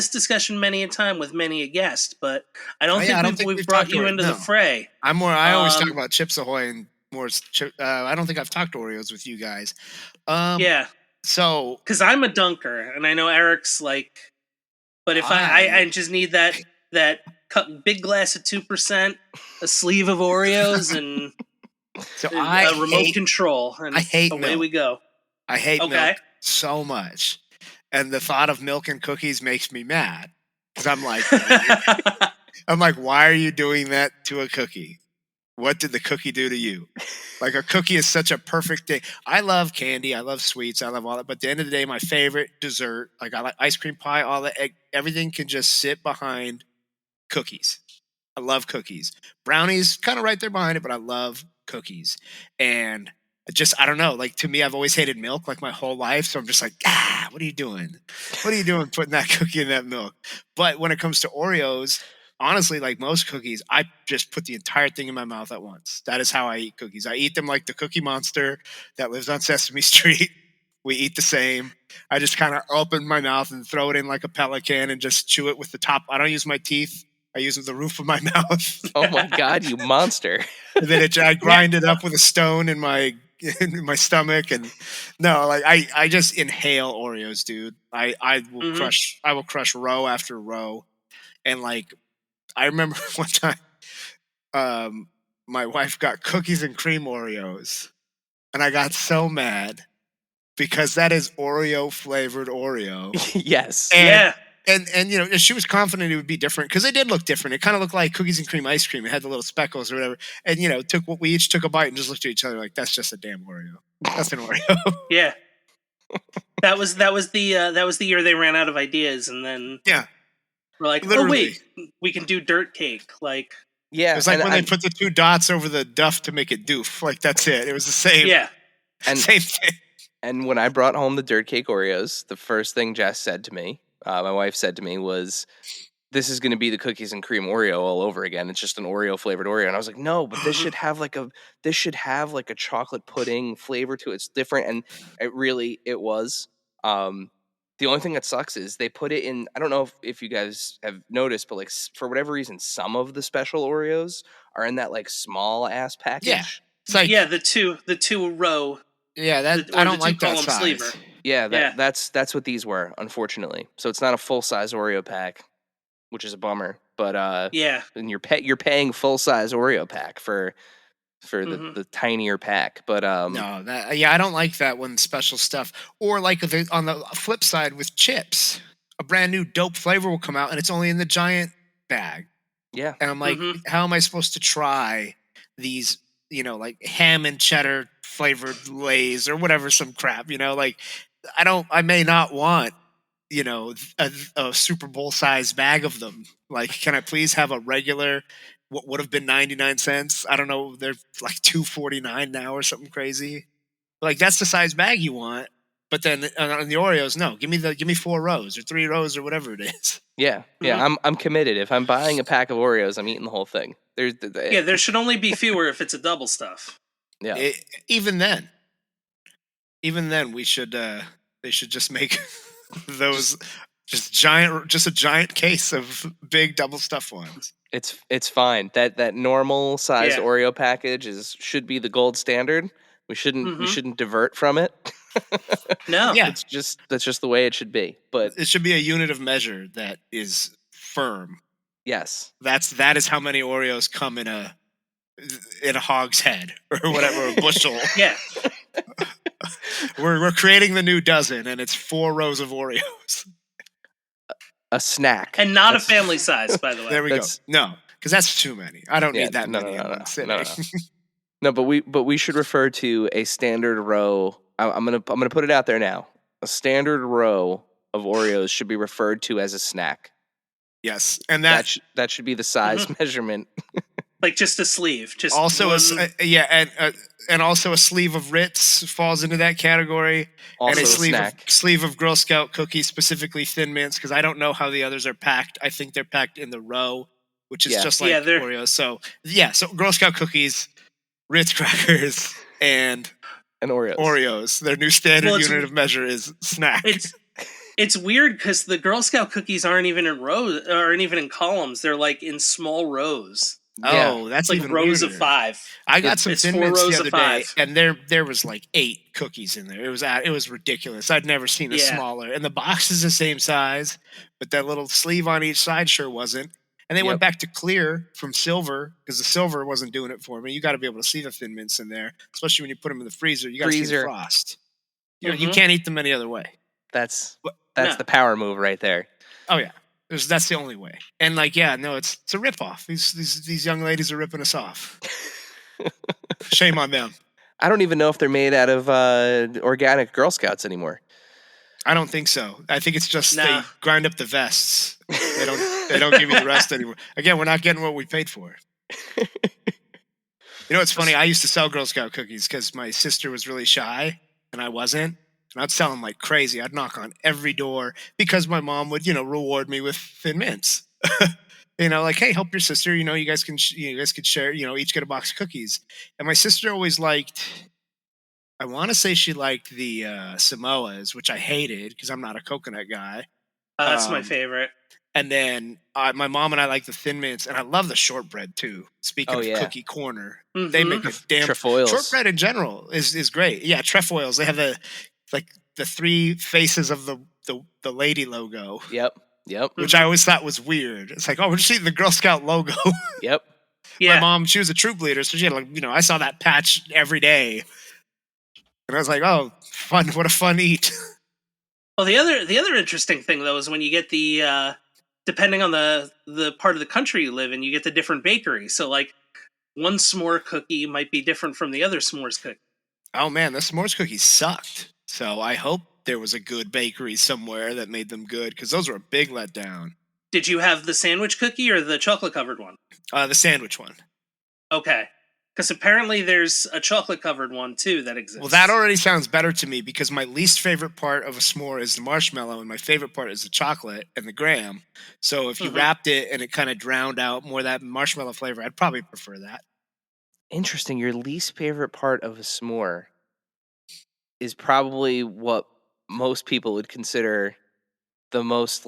discussion many a time with many a guest, but I don't I don't think think we've we've brought talked you to it. into the No. fray. I always talk Um, about Chips Ahoy and more. I don't think I've talked Oreos with you guys. Yeah, So because I'm a dunker, and I know Eric's like. But if I just need that big glass of 2%, a sleeve of Oreos, and so a remote control, and I hate away milk. we go. I hate Okay. milk so much, and the thought of milk and cookies makes me mad because I'm like, why are you doing that to a cookie? What did the cookie do to you? Like a cookie is such a perfect thing. I love candy. I love sweets. I love all that. But at the end of the day, my favorite dessert, like I like ice cream pie, all that, everything can just sit behind cookies. I love cookies. Brownies, kind of right there behind it, but I love cookies. And I don't know. Like to me, I've always hated milk like my whole life. So I'm just like, what are you doing? What are you doing putting that cookie in that milk? But when it comes to Oreos, honestly, like most cookies, I just put the entire thing in my mouth at once. That is how I eat cookies. I eat them like the Cookie Monster that lives on Sesame Street. We eat the same. I just kind of open my mouth and throw it in like a pelican and just chew it with the top. I don't use my teeth. I use the roof of my mouth. Oh my god, you monster! And then I grind it up with a stone in my stomach, and no, like I just inhale Oreos, dude. I will Mhm. crush row after row, and like I remember one time, my wife got cookies and cream Oreos, and I got so mad because that is Oreo flavored Oreo, Yes. and Yeah. and she was confident it would be different because it did look different. It kind of looked like cookies and cream ice cream. It had the little speckles or whatever. And we each took a bite and just looked at each other like, that's just a damn Oreo. That's an Oreo. Yeah. That was the year they ran out of ideas, and then Yeah, we're like, literally. oh wait, we can do dirt cake. Like, Yeah. It was like and when they I'm- put the two dots over the duff to make it doof. Like that's it. It was the same. yeah. and Same thing. and when I brought home the dirt cake Oreos, the first thing Jess said to me, my wife said to me, was, "This is going to be the cookies and cream Oreo all over again. It's just an Oreo flavored Oreo." And I was like, "No, but this should have like a chocolate pudding flavor to it. It's different." And it was. The only thing that sucks is they put it in. I don't know if you guys have noticed, but like for whatever reason, some of the special Oreos are in that like small ass package. Yeah. It's like Yeah, the two row. that or I the don't like that two-column size. sleever. Yeah, Yeah. that's what these were, unfortunately. So it's not a full size Oreo pack, which is a bummer. But Yeah. and you're paying full size Oreo pack for Mhm. the tinier pack. But No, I don't like that when special stuff. Or like on the flip side with chips, a brand new dope flavor will come out and it's only in the giant bag. yeah, And I'm like, Mhm. how am I supposed to try these, like ham and cheddar flavored Lays or whatever, some crap, like I may not want, a Super Bowl size bag of them. Like, can I please have a regular, what would have been 99 cents? I don't know. They're like 2.49 now or something crazy. Like that's the size bag you want. But then on the Oreos, no, give me 4 rows or 3 rows or whatever it is. yeah. Mhm. I'm committed. If I'm buying a pack of Oreos, I'm eating the whole thing. Yeah, there should only be fewer if it's a double stuff. yeah. Even then, we should they should just make those just a giant case of big double stuffed ones. It's fine. That normal sized Yeah. Oreo package should be the gold standard. We Mhm. shouldn't divert from it. No. Yeah. That's just the way it should be. But It should be a unit of measure that is firm Yes. That is how many Oreos come in a hog's head or whatever, a bushel. Yeah. We're creating the new dozen, and it's 4 rows of Oreos. A snack. And not a family size, by the way. There we go. No, because that's too many. I don't need that many in one sitting. No, but we should refer to a standard row. I'm gonna put it out there now. A standard row of Oreos should be referred to as a snack. Yes, and that should be the size measurement. Like just a sleeve. Just also and also a sleeve of Ritz falls into that category. Also and a snack. sleeve of Girl Scout cookies, specifically Thin Mints, because I don't know how the others are packed. I think they're packed in the row, which is just like Oreos. So so Girl Scout cookies, Ritz crackers, and Oreos. Their new standard unit of measure is snack. It's weird because the Girl Scout cookies aren't even in rows, aren't even in columns. They're like in small rows. Oh, that's like even rows weirder. of 5. I got some Thin Mints the other day, 5. and there was like 8 cookies in there. It was ridiculous. I'd never seen a smaller. And the box is the same size, but that little sleeve on each side sure wasn't. And they went back to clear from silver because the silver wasn't doing it for me. You got to be able to see the Thin Mints in there, especially when you put them in the freezer. You got to see the frost. You can't eat them any other way. That's the power move right there. Oh yeah. That's the only way. And like, it's a ripoff. These young ladies are ripping us off. Shame on them. I don't even know if they're made out of organic Girl Scouts anymore. I don't think so. I think it's just they grind up the vests. They don't give you the rest anymore. Again, we're not getting what we paid for. You know, it's funny. I used to sell Girl Scout cookies because my sister was really shy and I wasn't. And I'd sell them like crazy. I'd knock on every door because my mom would, reward me with Thin Mints. Like, hey, help your sister. You guys could share. Each get a box of cookies. And my sister always liked. I want to say she liked the Samoas, which I hated because I'm not a coconut guy. That's my favorite. And then my mom and I like the Thin Mints, and I love the shortbread too. Speaking of Cookie Corner, they make a damn trefoils. Shortbread in general is great. Yeah, trefoils. They have the 3 faces of the lady logo. Yep. Which I always thought was weird. It's like, oh, we're just eating the Girl Scout logo. Yep. Yeah. My mom, she was a troop leader, so she had I saw that patch every day, and I was like, oh, fun! What a fun eat. Well, the other interesting thing though is when you get the depending on the part of the country you live in, you get the different bakeries. So like one s'more cookie might be different from the other s'mores cookie. Oh man, the s'mores cookies sucked. So I hope there was a good bakery somewhere that made them good because those were a big letdown. Did you have the sandwich cookie or the chocolate covered one? The sandwich one. Okay. Because apparently there's a chocolate covered one too that exists. Well, that already sounds better to me because my least favorite part of a s'more is the marshmallow and my favorite part is the chocolate and the graham. So if you wrapped it and it kind of drowned out more of that marshmallow flavor, I'd probably prefer that. Interesting. Your least favorite part of a s'more is probably what most people would consider the most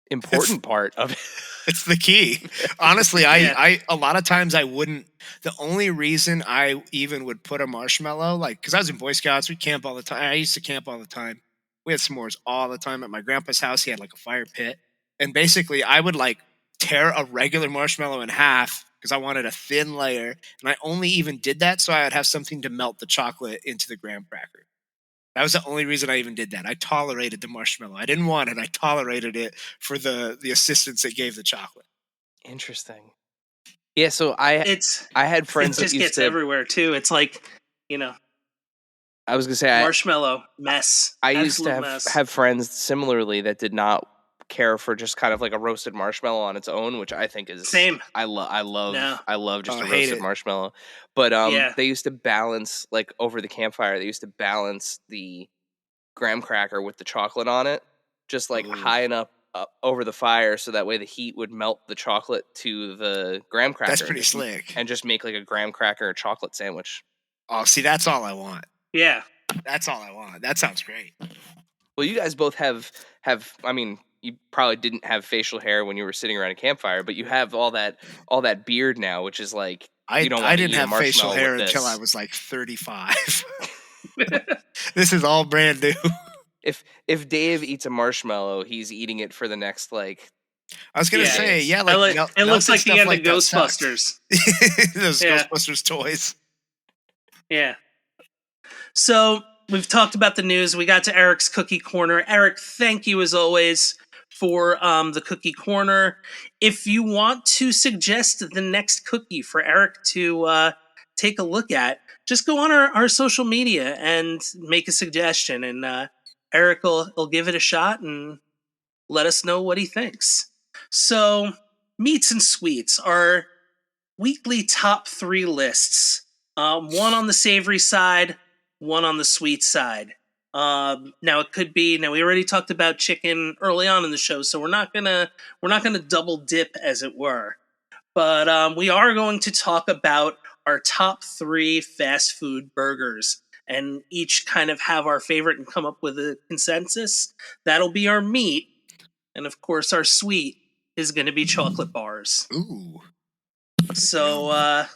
important part of it. It's the key. Honestly, I a lot of times I wouldn't. The only reason I even would put a marshmallow, because I was in Boy Scouts, we camp all the time. I used to camp all the time. We had s'mores all the time at my grandpa's house. He had a fire pit, and basically I would tear a regular marshmallow in half because I wanted a thin layer, and I only even did that so I would have something to melt the chocolate into the graham cracker. That was the only reason I even did that. I tolerated the marshmallow. I didn't want it. I tolerated it for the assistance it gave the chocolate. Interesting. Yeah, so I had friends that used to... It just gets everywhere, too. It's I was going to say... Marshmallow mess. I used to have friends similarly that did not care for just kind of a roasted marshmallow on its own, which I think is... Same. I love just a roasted marshmallow. But they used to balance, over the campfire, they used to balance the graham cracker with the chocolate on it, just high enough up over the fire so that way the heat would melt the chocolate to the graham cracker. That's pretty slick. And just make a graham cracker chocolate sandwich. Oh, see, that's all I want. Yeah. That's all I want. That sounds great. Well, you guys both have I mean, you probably didn't have facial hair when you were sitting around a campfire, but you have all that beard now, which is I didn't have facial hair until I was 35. This is all brand new. If Dave eats a marshmallow, he's eating it for the next I was gonna Yeah. say, yeah, I like like- it looks melted like the stuff end like of that sucks. Ghostbusters. Those Yeah. Ghostbusters toys. Yeah. So we've talked about the news. We got to Eric's Cookie Corner. Eric, thank you as always for the Cookie Corner. If you want to suggest the next cookie for Eric to take a look at, just go on our social media and make a suggestion, and Eric will give it a shot and let us know what he thinks. So, meats and sweets are weekly top 3 lists. One on the savory side, one on the sweet side. Now it could be. Now we already talked about chicken early on in the show, so we're not gonna double dip, as it were. But we are going to talk about our top 3 fast food burgers, and each kind of have our favorite and come up with a consensus. That'll be our meat, and of course our sweet is going to be chocolate bars. Ooh. So,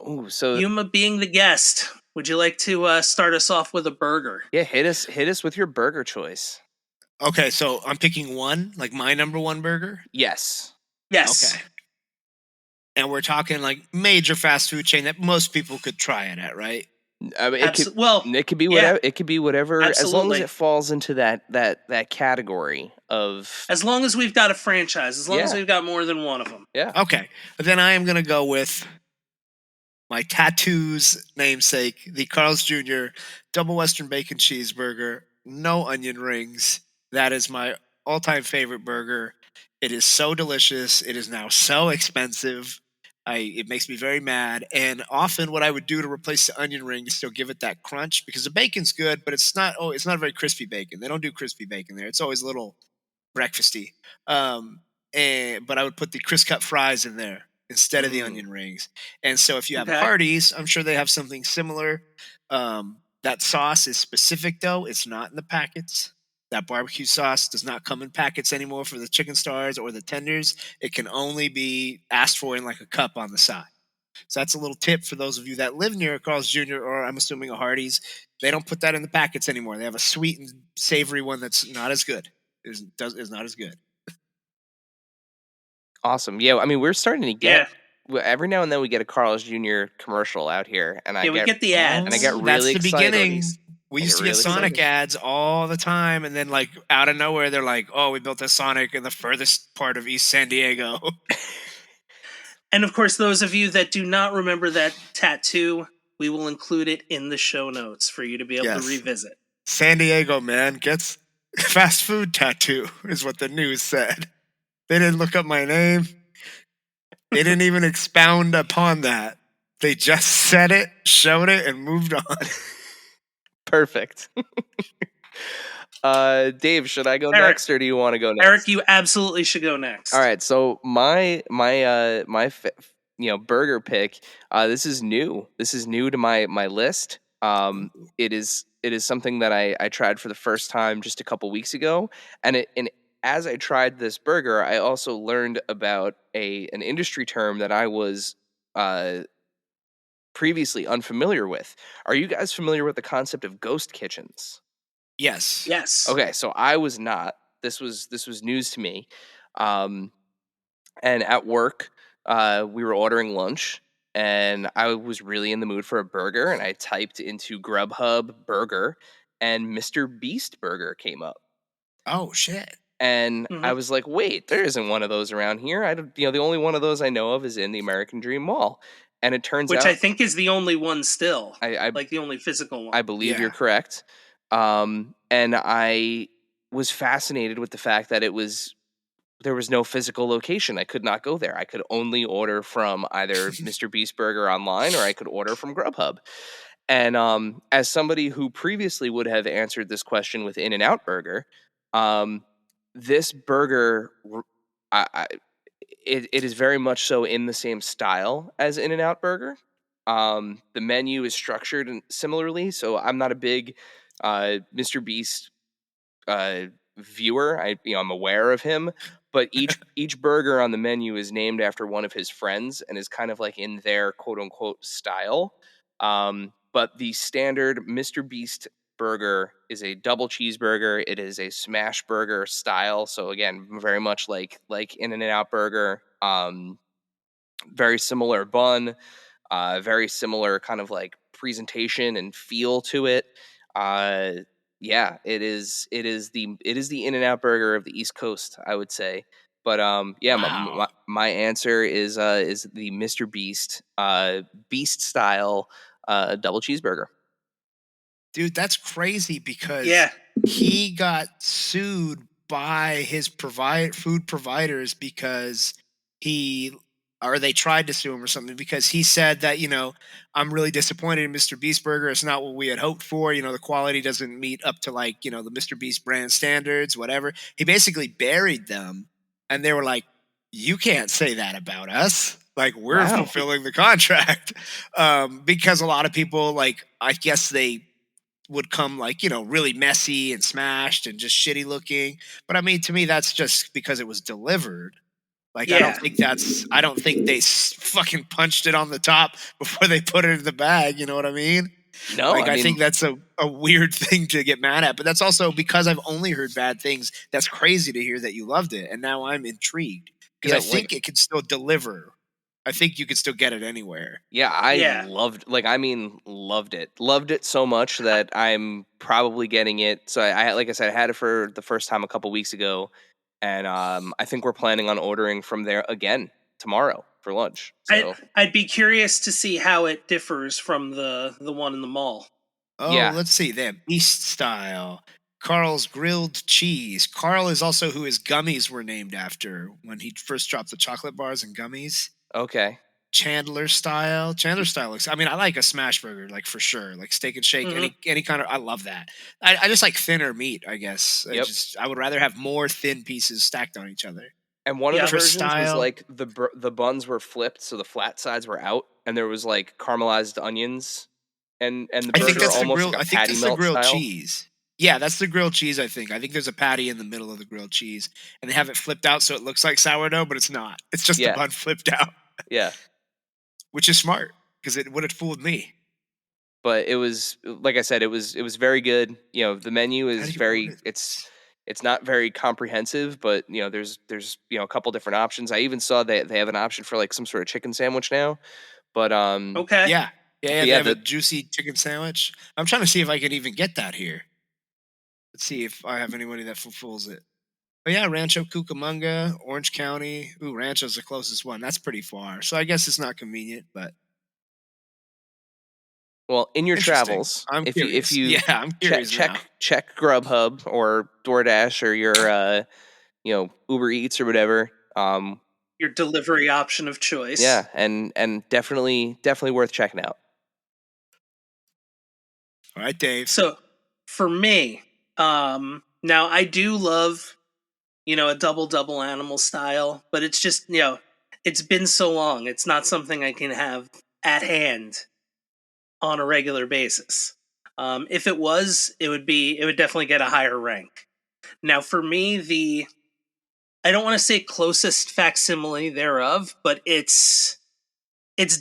Ooh, so Yuma, being the guest, would you like to start us off with a burger? yeah, hit us with your burger choice. Okay, so I'm picking one, like my number one burger. Yes. Yes. Okay. And we're talking like major fast food chain that most people could try it at, right? I mean, Well, it could be yeah. whatever. It could be whatever, as long as Absolutely. it falls into that category of. As long as we've got a franchise, as long as Yeah. we've got more than one of them. Yeah. Okay. But then I am gonna go with my tattoo's namesake, the Carl's Jr. Double Western Bacon Cheeseburger, no onion rings. That is my all-time favorite burger. It is so delicious. It is now so expensive. It makes me very mad. And often, what I would do to replace the onion ring is still give it that crunch because the bacon's good, but it's not. Oh, it's not very crispy bacon. They don't do crispy bacon there. It's always a little breakfasty. But I would put the crisp cut fries in there instead of the onion rings. And so if you have Okay. Hardee's, I'm sure they have something similar. That sauce is specific though; it's not in the packets. That barbecue sauce does not come in packets anymore for the chicken stars or the tenders. It can only be asked for in like a cup on the side. So that's a little tip for those of you that live near a Carl's Jr. or I'm assuming a Hardee's. They don't put that in the packets anymore. They have a sweet and savory one that's not as good. Is not as good. Awesome. Yeah. I mean, we're starting to Yeah. get. Every now and then we get a Carl's Jr. commercial out here, and Yeah, we get the ads. and I get Oh, really that's the excited. beginning. We I used get to get really Sonic excited. ads all the time, and then like out of nowhere, they're like, "Oh, we built a Sonic in the furthest part of East San Diego." And of course, those of you that do not remember that tattoo, we will include it in the show notes for you to be able Yes. to revisit. San Diego man gets fast food tattoo is what the news said. They didn't look up my name. They didn't even expound upon that. They just said it, showed it, and moved on. Perfect. Dave, should I go Eric. next, or do you want to go next? Eric, you absolutely should go next. All right, so my burger pick. This is new. This is new to my list. It is something that I tried for the first time just a couple weeks ago, and as I tried this burger, I also learned about an industry term that I was previously unfamiliar with. Are you guys familiar with the concept of ghost kitchens? Yes. Yes. Okay, so I was not. This was news to me. And at work, we were ordering lunch, and I was really in the mood for a burger, and I typed into Grubhub burger, and Mr. Beast burger came up. Oh shit. And Mhm. I was like, wait, there isn't one of those around here. The only one of those I know of is in the American Dream Mall. And it turns Which out I think is the only one still. I Like the only physical one. I believe Yeah. you're correct. And I was fascinated with the fact that there was no physical location. I could not go there. I could only order from either Mr. Beast Burger online, or I could order from Grubhub. And as somebody who previously would have answered this question with In-N-Out Burger, this burger, it is very much so in the same style as In-N-Out Burger. The menu is structured similarly, so I'm not a big Mr. Beast viewer. I'm aware of him, but each burger on the menu is named after one of his friends and is kind of like in their quote unquote style. But the standard Mr. Beast burger is a double cheeseburger. It is a smash burger style. So again, very much like In-N-Out Burger. Very similar bun, very similar kind of like presentation and feel to it. Uh, yeah, it is the In-N-Out Burger of the East Coast, I would say. But yeah, Wow. my answer is the Mr. Beast Beast style double cheeseburger. Dude, that's crazy because Yeah. he got sued by his food providers because he or they tried to sue him or something because he said that, I'm really disappointed in Mr. Beast Burger. It's not what we had hoped for. The quality doesn't meet up to like, the Mr. Beast brand standards, whatever. He basically buried them and they were like, you can't say that about us. Like we're Wow. fulfilling the contract. Because a lot of people like I guess they would come like really messy and smashed and just shitty looking, but I mean to me that's just because it was delivered. Like Yeah. I don't think they fucking punched it on the top before they put it in the bag, you know what I mean? No, Like I I think mean, that's a weird thing to get mad at, but that's also because I've only heard bad things. That's crazy to hear that you loved it and now I'm intrigued because yeah, I like think it could still deliver. I think you could still get it anywhere. yeah, I Yeah. loved it. Loved it so much that I'm probably getting it. So like I said, I had it for the first time a couple weeks ago, and I think we're planning on ordering from there again tomorrow for lunch. I So I'd be curious to see how it differs from the one in the mall. Oh, yeah, let's see. They have Beast Style, Carl's Grilled Cheese. Carl is also who his gummies were named after when he first dropped the chocolate bars and gummies. okay, Chandler Style. Chandler Style looks. I mean, I like a smash burger, like for sure. Like steak and shake, Hmm. any kind of. I love that. I just like thinner meat. I guess. yep. I would rather have more thin pieces stacked on each other. And one of the Yeah. Chris versions was Style. like the buns were flipped, so the flat sides were out, and there was like caramelized onions, and the I think burger that's the almost grill. like I a think patty that's the melt grilled style. cheese. Yeah, that's the grilled cheese. I think there's a patty in the middle of the grilled cheese, and they have it flipped out so it looks like sourdough, but it's not. It's just the Yeah, bun flipped out, yeah. which is smart because it would have fooled me. But it was like I said, it was very good. The menu How do is you order very this? it's not very comprehensive, but there's a couple different options. I even saw that they have an option for like some sort of chicken sandwich now. But Okay. Yeah, yeah. but They yeah, have a the juicy chicken sandwich. I'm trying to see if I could even get that here. Let's see if I have anybody that fulfills it. Oh yeah, Rancho Cucamonga, Orange County. Ooh, Rancho's the closest one. That's pretty far, so I guess it's not convenient, but well, in your interesting. travels, I'm if curious. you Yeah, I'm check curious now. check Grubhub or DoorDash or your Uber Eats or whatever, Your delivery option of choice. yeah, and definitely worth checking out. All right, Dave. So for me, now I do love, a double animal style, but it's just, it's been so long. It's not something I can have at hand on a regular basis. If it was, it would definitely get a higher rank. Now for me, I don't want to say closest facsimile thereof, but it's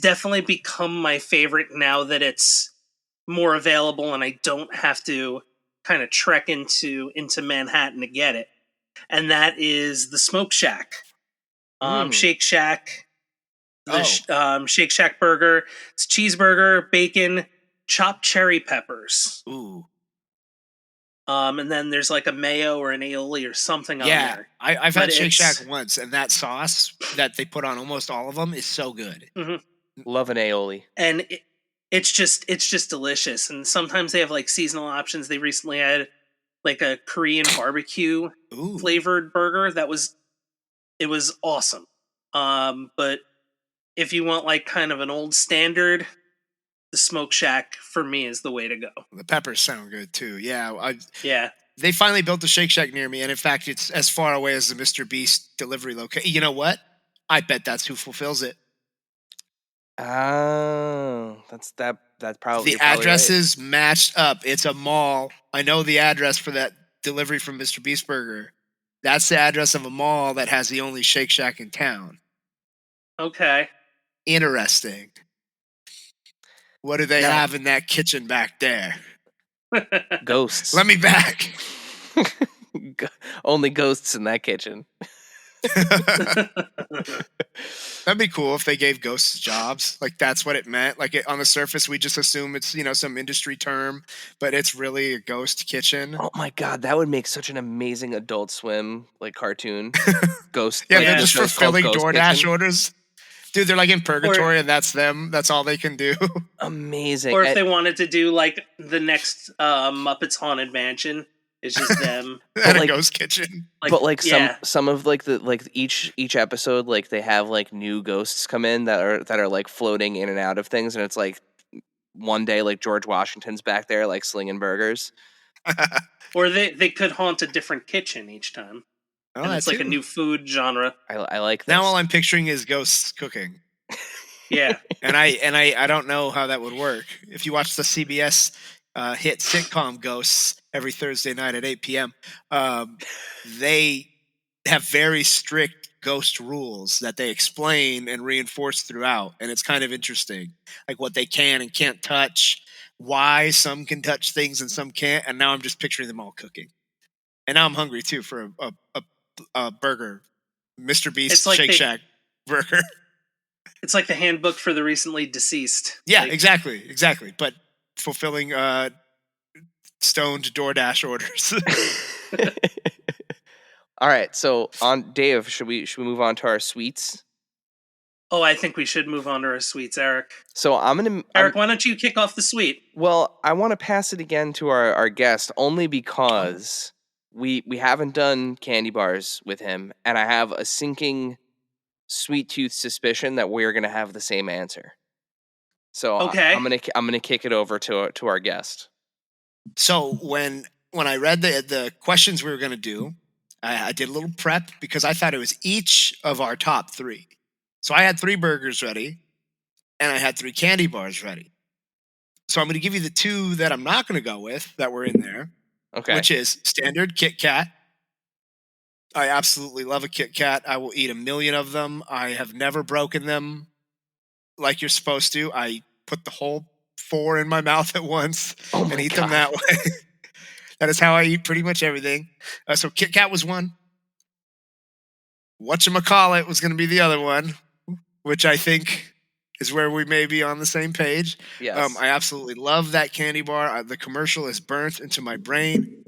definitely become my favorite now that it's more available and I don't have to kind of trek into Manhattan to get it. And that is the Smoke Shack. Mm. Shake Shack, Oh, Shake Shack burger. It's cheeseburger, bacon, chopped cherry peppers. ooh, And then there's like a mayo or an aioli or something on yeah. there. I've But had Shake Shack it's once, and that sauce that they put on almost all of them is so good. mhm. Love an aioli. and it's just delicious. And sometimes they have like seasonal options. They recently had like a Korean barbecue Ooh, flavored burger it was awesome. But if you want like kind of an old standard, the Smoke Shack for me is the way to go. the peppers sound good too. Yeah, Yeah. they finally built a Shake Shack near me, and in fact, it's as far away as the Mr. Beast delivery location. You know what? I bet that's who fulfills it. Oh, that's probably The you're probably right. addresses matched up. It's a mall. I know the address for that delivery from Mr. Beast Burger. That's the address of a mall that has the only Shake Shack in town. Okay. Interesting. What do they Now, have in that kitchen back there? Ghosts. Let me back. Only ghosts in that kitchen. That'd be cool if they gave ghosts jobs. Like that's what it meant. Like on the surface, we just assume it's some industry term, but it's really a ghost kitchen. Oh my god, that would make such an amazing Adult Swim like cartoon. Ghost. Yeah, like, they're the just show's called fulfilling Ghost DoorDash Kitchen. orders. Dude, they're like in purgatory, and that's them. That's all they can do. Amazing. Or if they wanted to do like the next Muppets Haunted Mansion, it's just them. At a like- ghost kitchen. But like yeah. some of like the like each episode, like they have like new ghosts come in that are like floating in and out of things, and it's like one day like George Washington's back there like slinging burgers. Or they could haunt a different kitchen each time. Oh, And it's that like a too. new food genre. I like this. Now all I'm picturing is ghosts cooking. Yeah. And I don't know how that would work. If you watch the CBS hit sitcom Ghosts every Thursday night at 8 p.m., they have very strict ghost rules that they explain and reinforce throughout. And it's kind of interesting, like what they can and can't touch, why some can touch things and some can't. And now I'm just picturing them all cooking. And now I'm hungry too for a burger, Mr. Beast It's like Shake Shack burger. It's like the handbook for the recently deceased. Yeah, Like, exactly. But fulfilling stoned DoorDash orders. All right, so on Dave, should we move on to our sweets? Oh, I think we should move on to our sweets, Eric. So Eric, why don't you kick off the sweet? Well, I want to pass it again to our guest only because we haven't done candy bars with him, and I have a sinking sweet tooth suspicion that we're gonna have the same answer. So Okay. I'm gonna kick it over to our guest. So when I read the questions we were going to do, I did a little prep because I thought it was each of our top three. So I had 3 burgers ready, and I had 3 candy bars ready. So I'm going to give you the 2 that I'm not going to go with that were in there, Okay. which is standard Kit Kat. I absolutely love a Kit Kat. I will eat a million of them. I have never broken them like you're supposed to. I put the whole 4 in my mouth at once Oh and eat them that way. That is how I eat pretty much everything. So Kit Kat was one. Whatchamacallit was going to be the other one, which I think is where we may be on the same page. Yes. I absolutely love that candy bar. The commercial is burnt into my brain.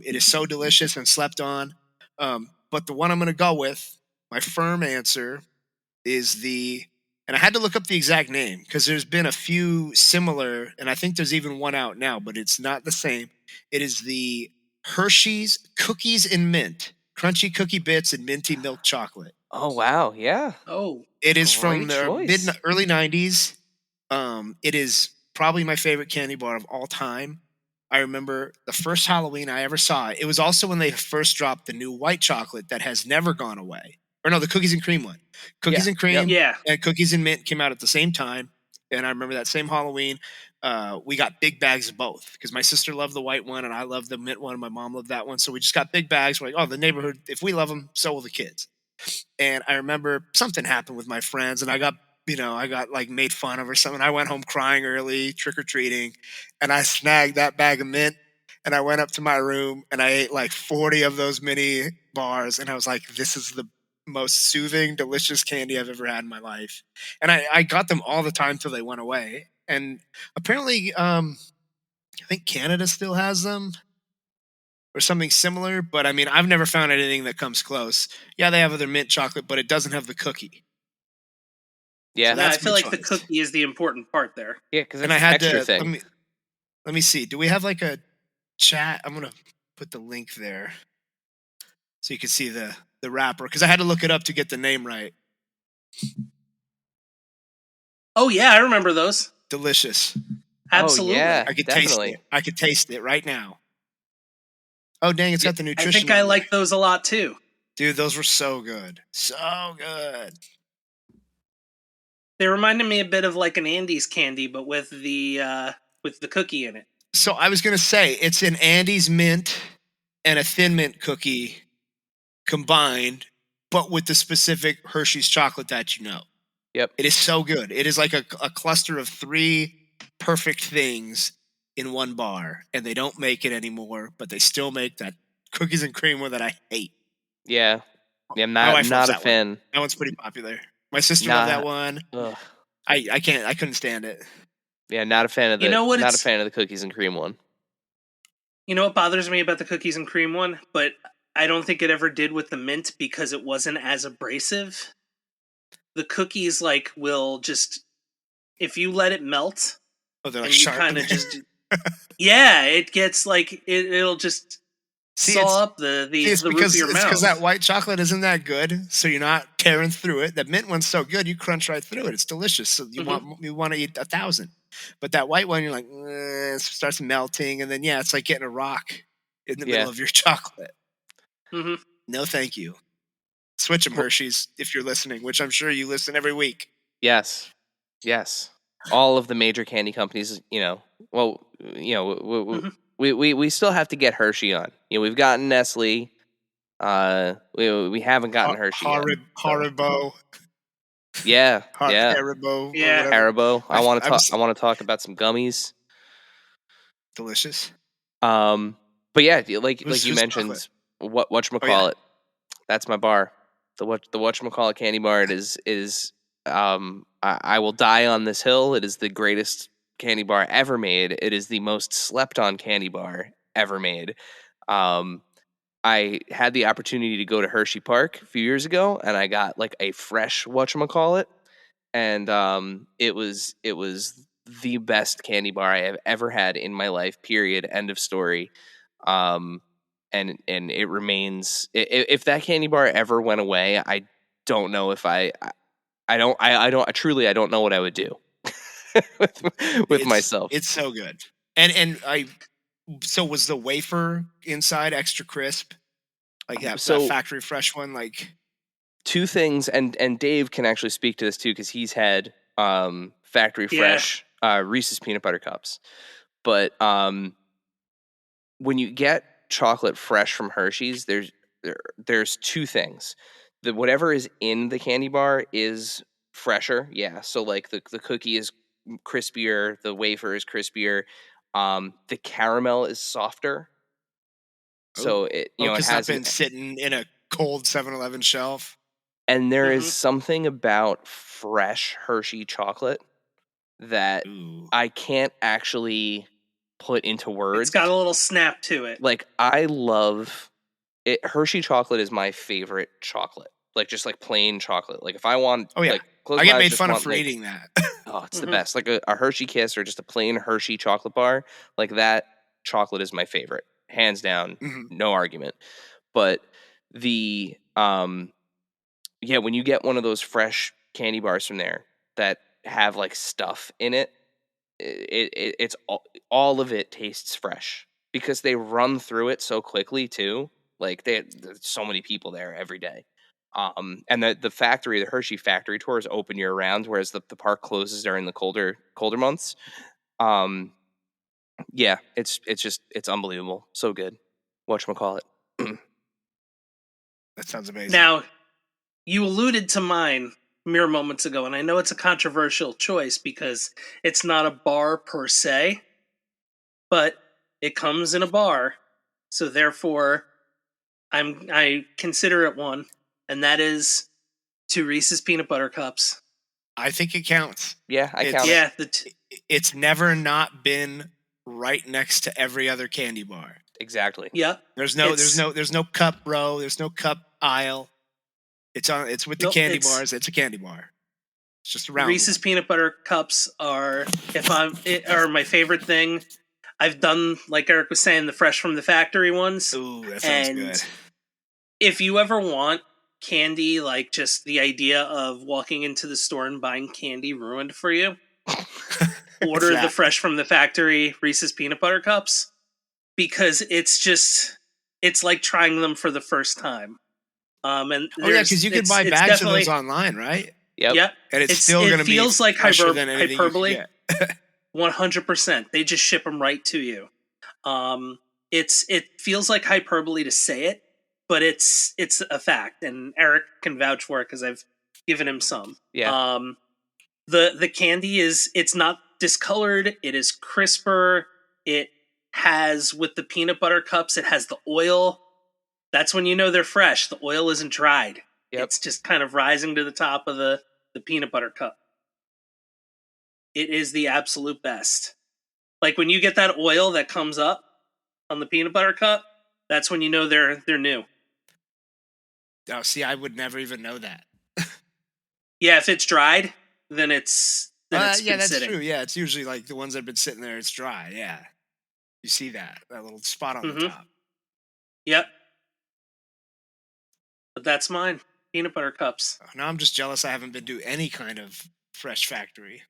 It is so delicious and slept on. But the one I'm going to go with, my firm answer, is and I had to look up the exact name because there's been a few similar, and I think there's even one out now, but it's not the same. It is the Hershey's Cookies and Mint, crunchy cookie bits and minty milk chocolate. Oh wow, yeah. Oh, It is from Great the choice. early 90s. It is probably my favorite candy bar of all time. I remember the first Halloween I ever saw it. It was also when they first dropped the new white chocolate that has never gone away. Or no, the cookies and cream one. Cookies Yeah. and cream yeah. and cookies and mint came out at the same time. And I remember that same Halloween, we got big bags of both because my sister loved the white one and I loved the mint one. And my mom loved that one. So we just got big bags. We're like, oh, the neighborhood, if we love them, so will the kids. And I remember something happened with my friends and I got like made fun of or something. I went home crying early, trick-or-treating, and I snagged that bag of mint and I went up to my room and I ate like 40 of those mini bars. And I was like, this is the most soothing, delicious candy I've ever had in my life. And I got them all the time till they went away. And apparently, I think Canada still has them or something similar. But I mean, I've never found anything that comes close. Yeah, they have other mint chocolate, but it doesn't have the cookie. Yeah. So No, I that's feel my like the choice. cookie is the important part there. Yeah, because it's And I a had texture to thing. let me see. Do we have like a chat? I'm gonna put the link there so you can see the wrapper because I had to look it up to get the name right. Oh yeah, I remember those. Delicious. Absolutely. Oh, yeah, I could definitely. taste it. I could taste it right now. Oh dang, it's got the I nutrition. think I on like there. those a lot too. Dude, those were so good. So good. They reminded me a bit of like an Andes candy, but with the cookie in it. So I was gonna say it's an Andes mint and a thin mint cookie combined, but with the specific Hershey's chocolate that you know. Yep. It is so good. It is like a cluster of 3 perfect things in one bar, and they don't make it anymore, but they still make that cookies and cream one that I hate. Yeah. Yeah, My wife loves not a that one. fan. That one's pretty popular. My sister loved that one. Ugh. I couldn't stand it. Yeah, not a fan of You know what? not a fan of the cookies and cream one. You know what bothers me about the cookies and cream one, but I don't think it ever did with the mint because it wasn't as abrasive. The cookies will just, if you let it melt Oh, they're like and you sharp. kind of just yeah, it gets it'll just saw up the roof of your mouth. It's because that white chocolate isn't that good, so you're not tearing through it. The mint one's so good, you crunch right through it. It's delicious. So you want to eat 1,000. But that white one, you're like, it starts melting, and then it's like getting a rock in the middle of your chocolate. Mm-hmm. No, thank you. Switch them, Hershey's, if you're listening, which I'm sure you listen every week. Yes. All of the major candy companies, we still have to get Hershey on. We've gotten Nestle. We haven't gotten Hershey yet. Haribo. Yeah. Haribo. Yeah. Haribo. I want to talk about some gummies. Delicious. But yeah, like you mentioned, whatchamacallit. That's my bar. The whatchamacallit candy bar. It is I will die on this hill. It is the greatest candy bar ever made. It is the most slept on candy bar ever made. I had the opportunity to go to Hershey Park a few years ago, and I got like a fresh whatchamacallit, and it was the best candy bar I have ever had in my life. Period. End of story. And it remains. If that candy bar ever went away, I don't know if I don't know what I would do with myself. It's so good. So was the wafer inside extra crisp? Like that factory fresh one? Like two things, and Dave can actually speak to this too, because he's had factory fresh Reese's peanut butter cups. But when you get chocolate fresh from Hershey's, there's two things. Whatever is in the candy bar is fresher, so like the cookie is crispier, the wafer is crispier, the caramel is softer, so it it has been sitting in a cold 7-Eleven shelf. And there is something about fresh Hershey chocolate that I can't actually put into words. It's got a little snap to it. Like, I love it. Hershey chocolate is my favorite chocolate. Like, just like plain chocolate. Like, if I want, I get made fun of for eating that. Oh, it's the best. Like a Hershey Kiss or just a plain Hershey chocolate bar. Like, that chocolate is my favorite, hands down, no argument. But the when you get one of those fresh candy bars from there that have like stuff in it, it's all of it tastes fresh because they run through it so quickly too. Like there's so many people there every day. And the Hershey factory tour is open year round, whereas the park closes during the colder months. It's unbelievable. So good. Whatchamacallit. That sounds amazing. Now, you alluded to mine mere moments ago, and I know it's a controversial choice because it's not a bar per se, but it comes in a bar, so therefore I consider it one, and that is 2 Reese's peanut butter cups. I think it counts. Yeah, I count. Yeah, it's never not been right next to every other candy bar. Exactly. Yeah. There's no cup row. There's no cup aisle. It's with the candy bars. It's a candy bar. It's just around. Reese's peanut butter cups are my favorite thing. I've done, like Eric was saying, the fresh from the factory ones. Ooh, that sounds good. If you ever want candy, like just the idea of walking into the store and buying candy ruined for you, order the fresh from the factory Reese's peanut butter cups, because it's like trying them for the first time. Because you can buy bags of those online, right? Yep. Yep. And it's still going to be feels like hyperbole. 100%. They just ship them right to you. It feels like hyperbole to say it, but it's a fact, and Eric can vouch for it because I've given him some. Yeah. The candy it's not discolored. It is crisper. It has, with the peanut butter cups, it has the oil. That's when you know they're fresh. The oil isn't dried. Yep. It's just kind of rising to the top of the peanut butter cup. It is the absolute best. Like when you get that oil that comes up on the peanut butter cup, that's when you know they're new. Oh, see, I would never even know that. Yeah, if it's dried, then it's Yeah, been that's sitting. true. Yeah, it's usually like the ones that have been sitting there, it's dry. Yeah. You see that little spot on the top. Yep. But that's mine. Peanut butter cups. Now I'm just jealous I haven't been to any kind of fresh factory.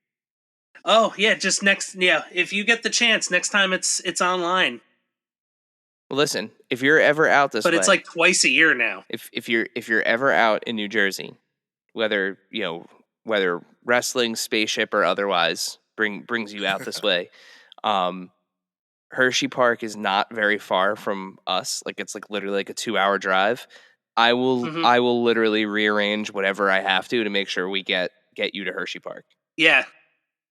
Oh, yeah, just if you get the chance, next time it's online. Well, listen, if you're ever out this way, but it's like twice a year now. If you're ever out in New Jersey, whether wrestling, spaceship, or otherwise brings you out this way, Hershey Park is not very far from us. Like it's like literally like a 2-hour drive. I will literally rearrange whatever I have to make sure we get you to Hershey Park. Yeah,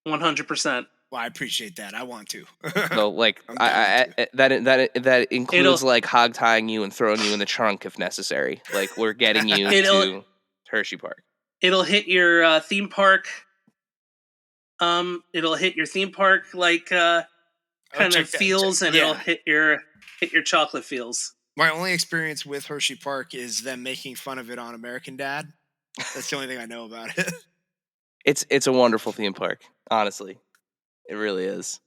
100%. Well, I appreciate that. I want to. So like that includes like hog tying you and throwing you in the trunk if necessary. Like we're getting you to Hershey Park. It'll hit your theme park. It'll hit your theme park like kind of feels, and it'll hit your chocolate feels. My only experience with Hershey Park is them making fun of it on American Dad. That's the only thing I know about it. It's a wonderful theme park, honestly. It really is.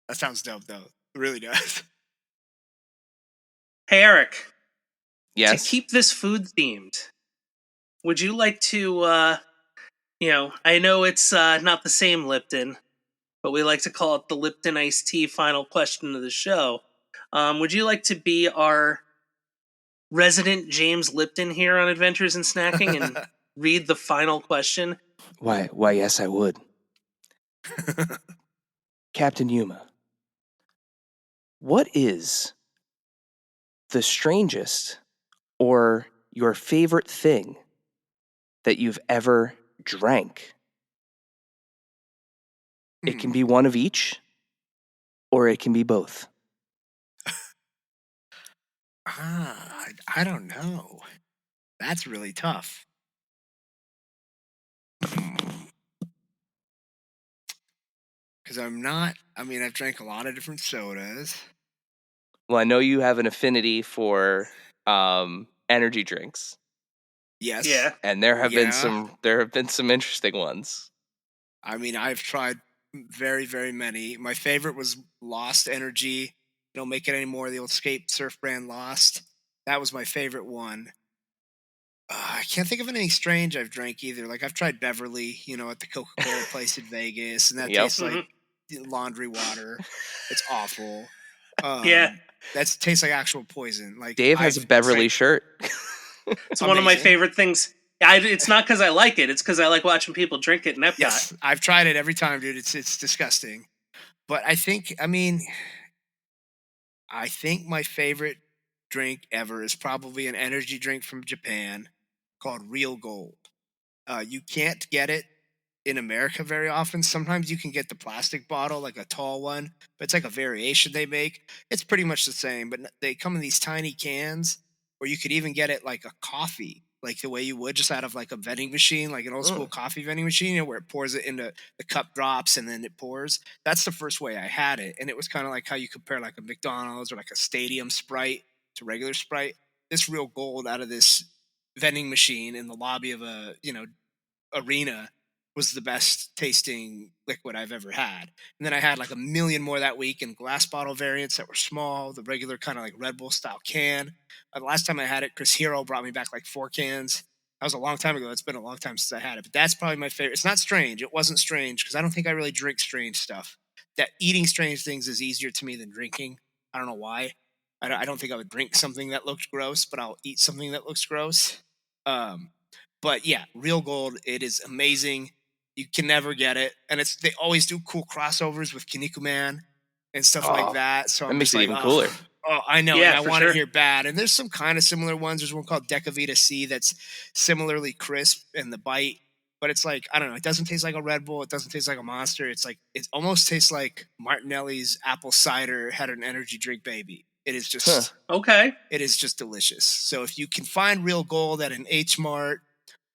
That sounds dope, though. It really does. Hey, Eric. Yes? To keep this food themed, would you like to, I know it's not the same Lipton, but we like to call it the Lipton iced tea final question of the show. Would you like to be our resident James Lipton here on Adventures in Snacking and read the final question? Why, yes, I would. Captain Yuma, what is the strangest or your favorite thing that you've ever drank? It can be one of each, or it can be both. I don't know. That's really tough. Because I've drank a lot of different sodas. Well, I know you have an affinity for energy drinks. Yes. Yeah. And there have been some interesting ones. I mean, I've tried very, very many. My favorite was Lost Energy. They don't make it anymore. The old Skate Surf brand Lost. That was my favorite one. I can't think of anything strange I've drank either. Like I've tried Beverly, at the Coca-Cola place in Vegas, and that tastes like laundry water. It's awful. Yeah. That tastes like actual poison. Like Dave has a Beverly shirt. It's one of my favorite things. It's not because I like it. It's because I like watching people drink it in Epcot. Yes, I've tried it every time, dude. It's disgusting. But I think my favorite drink ever is probably an energy drink from Japan called Real Gold. You can't get it in America very often. Sometimes you can get the plastic bottle, like a tall one, but it's like a variation they make. It's pretty much the same, but they come in these tiny cans, or you could even get it like a coffee, like the way you would just out of like a vending machine, like an old school coffee vending machine, where it pours it into the cup, drops, and then it pours. That's the first way I had it, and it was kind of like how you compare like a McDonald's or like a Stadium Sprite to regular Sprite. This Real Gold out of this vending machine in the lobby of a arena was the best tasting liquid I've ever had. And then I had like a million more that week in glass bottle variants that were small, the regular kind of like Red Bull style can. The last time I had it, Chris Hero brought me back like 4 cans. That was a long time ago. It's been a long time since I had it, but that's probably my favorite. It's not strange. It wasn't strange because I don't think I really drink strange stuff. That eating strange things is easier to me than drinking. I don't know why. I don't think I would drink something that looked gross, but I'll eat something that looks gross. But yeah, Real Gold, it is amazing. You can never get it, and they always do cool crossovers with Kinnikuman and stuff like that. So that makes it even cooler. Oh, I know. Yeah, and I want it here bad. And there's some kind of similar ones. There's one called Decavita C that's similarly crisp in the bite, but it's like, I don't know. It doesn't taste like a Red Bull. It doesn't taste like a Monster. It's like, it almost tastes like Martinelli's apple cider had an energy drink baby. It is just, Okay. it is just delicious. So if you can find Real Gold at an H Mart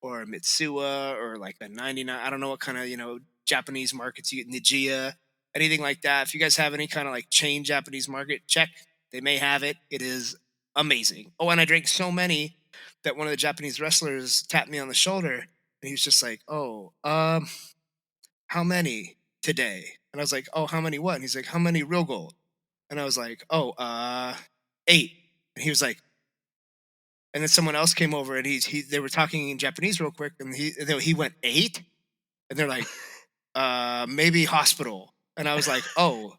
or a Mitsuwa or like a 99, I don't know what kind of, Japanese markets you get, Nijiya, anything like that. If you guys have any kind of like chain Japanese market, check. They may have it. It is amazing. Oh, and I drank so many that one of the Japanese wrestlers tapped me on the shoulder and he was just like, "Oh, how many today?" And I was like, "Oh, how many what?" And he's like, "How many Real Gold?" And I was like, "Oh, 8." And he was like, and then someone else came over and they were talking in Japanese real quick and he went 8, and they're like, maybe hospital. And I was like, "Oh,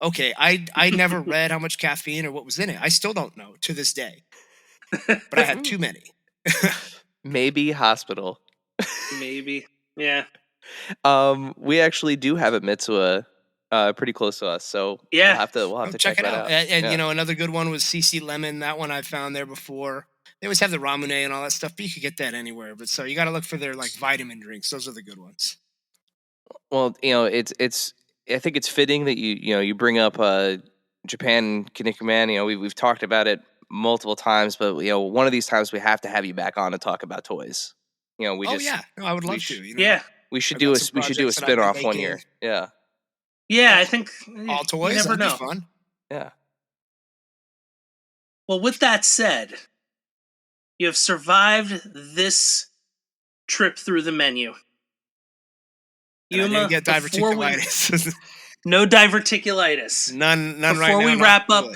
okay." I never read how much caffeine or what was in it. I still don't know to this day. But I had too many. Maybe hospital. Maybe. Yeah. We actually do have a Mitsuwa pretty close to us, so Yeah. we'll have to check it that out. out. And another good one was CC Lemon. That one I found there before. They always have the Ramune and all that stuff, but you could get that anywhere. But so you got to look for their like vitamin drinks. Those are the good ones. Well, it's I think it's fitting that you bring up Japan Kinnikuman. We've talked about it multiple times, but one of these times we have to have you back on to talk about toys. I would love to. Yeah. We should do a spin-off one year. Yeah. Yeah, I think all toys. You never know. Be fun. Yeah. Well, with that said, you have survived this trip through the menu. Yuma, I didn't get diverticulitis. No diverticulitis. None before right now. We wrap up,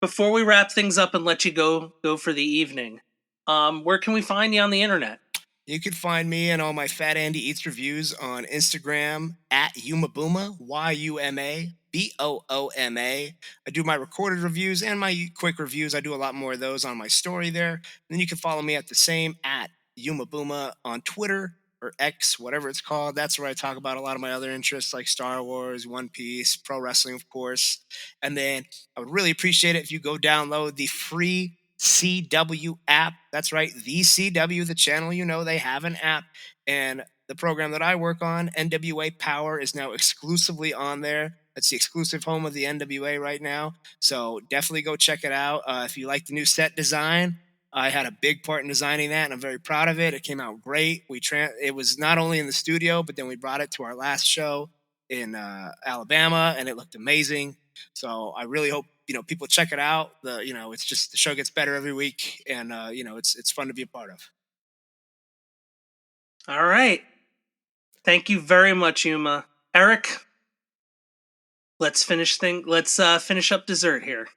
before we wrap things up and let you go for the evening, where can we find you on the internet? You can find me and all my Fat Andy Eats reviews on Instagram at Yumabooma, YUMABOOMA. I do my recorded reviews and my quick reviews. I do a lot more of those on my story there. And then you can follow me at the same at Yumabooma on Twitter or X, whatever it's called. That's where I talk about a lot of my other interests like Star Wars, One Piece, pro wrestling, of course. And then I would really appreciate it if you go download the free CW app. That's right, the CW, the channel, they have an app. And the program that I work on, NWA Power, is now exclusively on there. That's the exclusive home of the NWA right now. So definitely go check it out. If you like the new set design, I had a big part in designing that, and I'm very proud of it. It came out great. It was not only in the studio, but then we brought it to our last show in Alabama, and it looked amazing. So I really hope people check it out. It's just the show gets better every week, and it's fun to be a part of. All right, thank you very much, Yuma. Eric, let's finish up dessert here.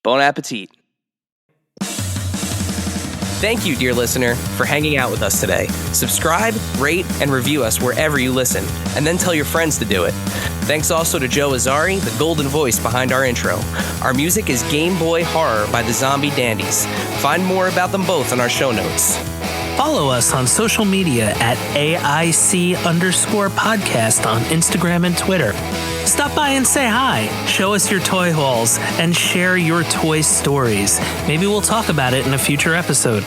Bon appetit. Thank you, dear listener, for hanging out with us today. Subscribe, rate, and review us wherever you listen, and then tell your friends to do it. Thanks also to Joe Azari, the golden voice behind our intro. Our music is Game Boy Horror by the Zombie Dandies. Find more about them both on our show notes. Follow us on social media at AIC_podcast on Instagram and Twitter. Stop by and say hi, show us your toy hauls, and share your toy stories. Maybe we'll talk about it in a future episode.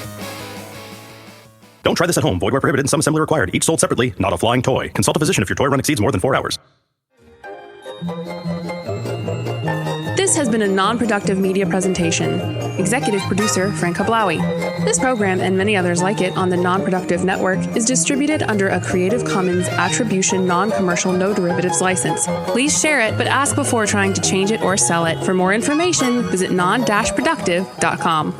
Don't try this at home. Void where prohibited and some assembly required. Each sold separately, not a flying toy. Consult a physician if your toy run exceeds more than 4 hours. This has been a non-productive media presentation. Executive producer, Frank Hablawi. This program and many others like it on the Non-Productive Network is distributed under a Creative Commons Attribution Non-Commercial No Derivatives license. Please share it, but ask before trying to change it or sell it. For more information, visit non-productive.com.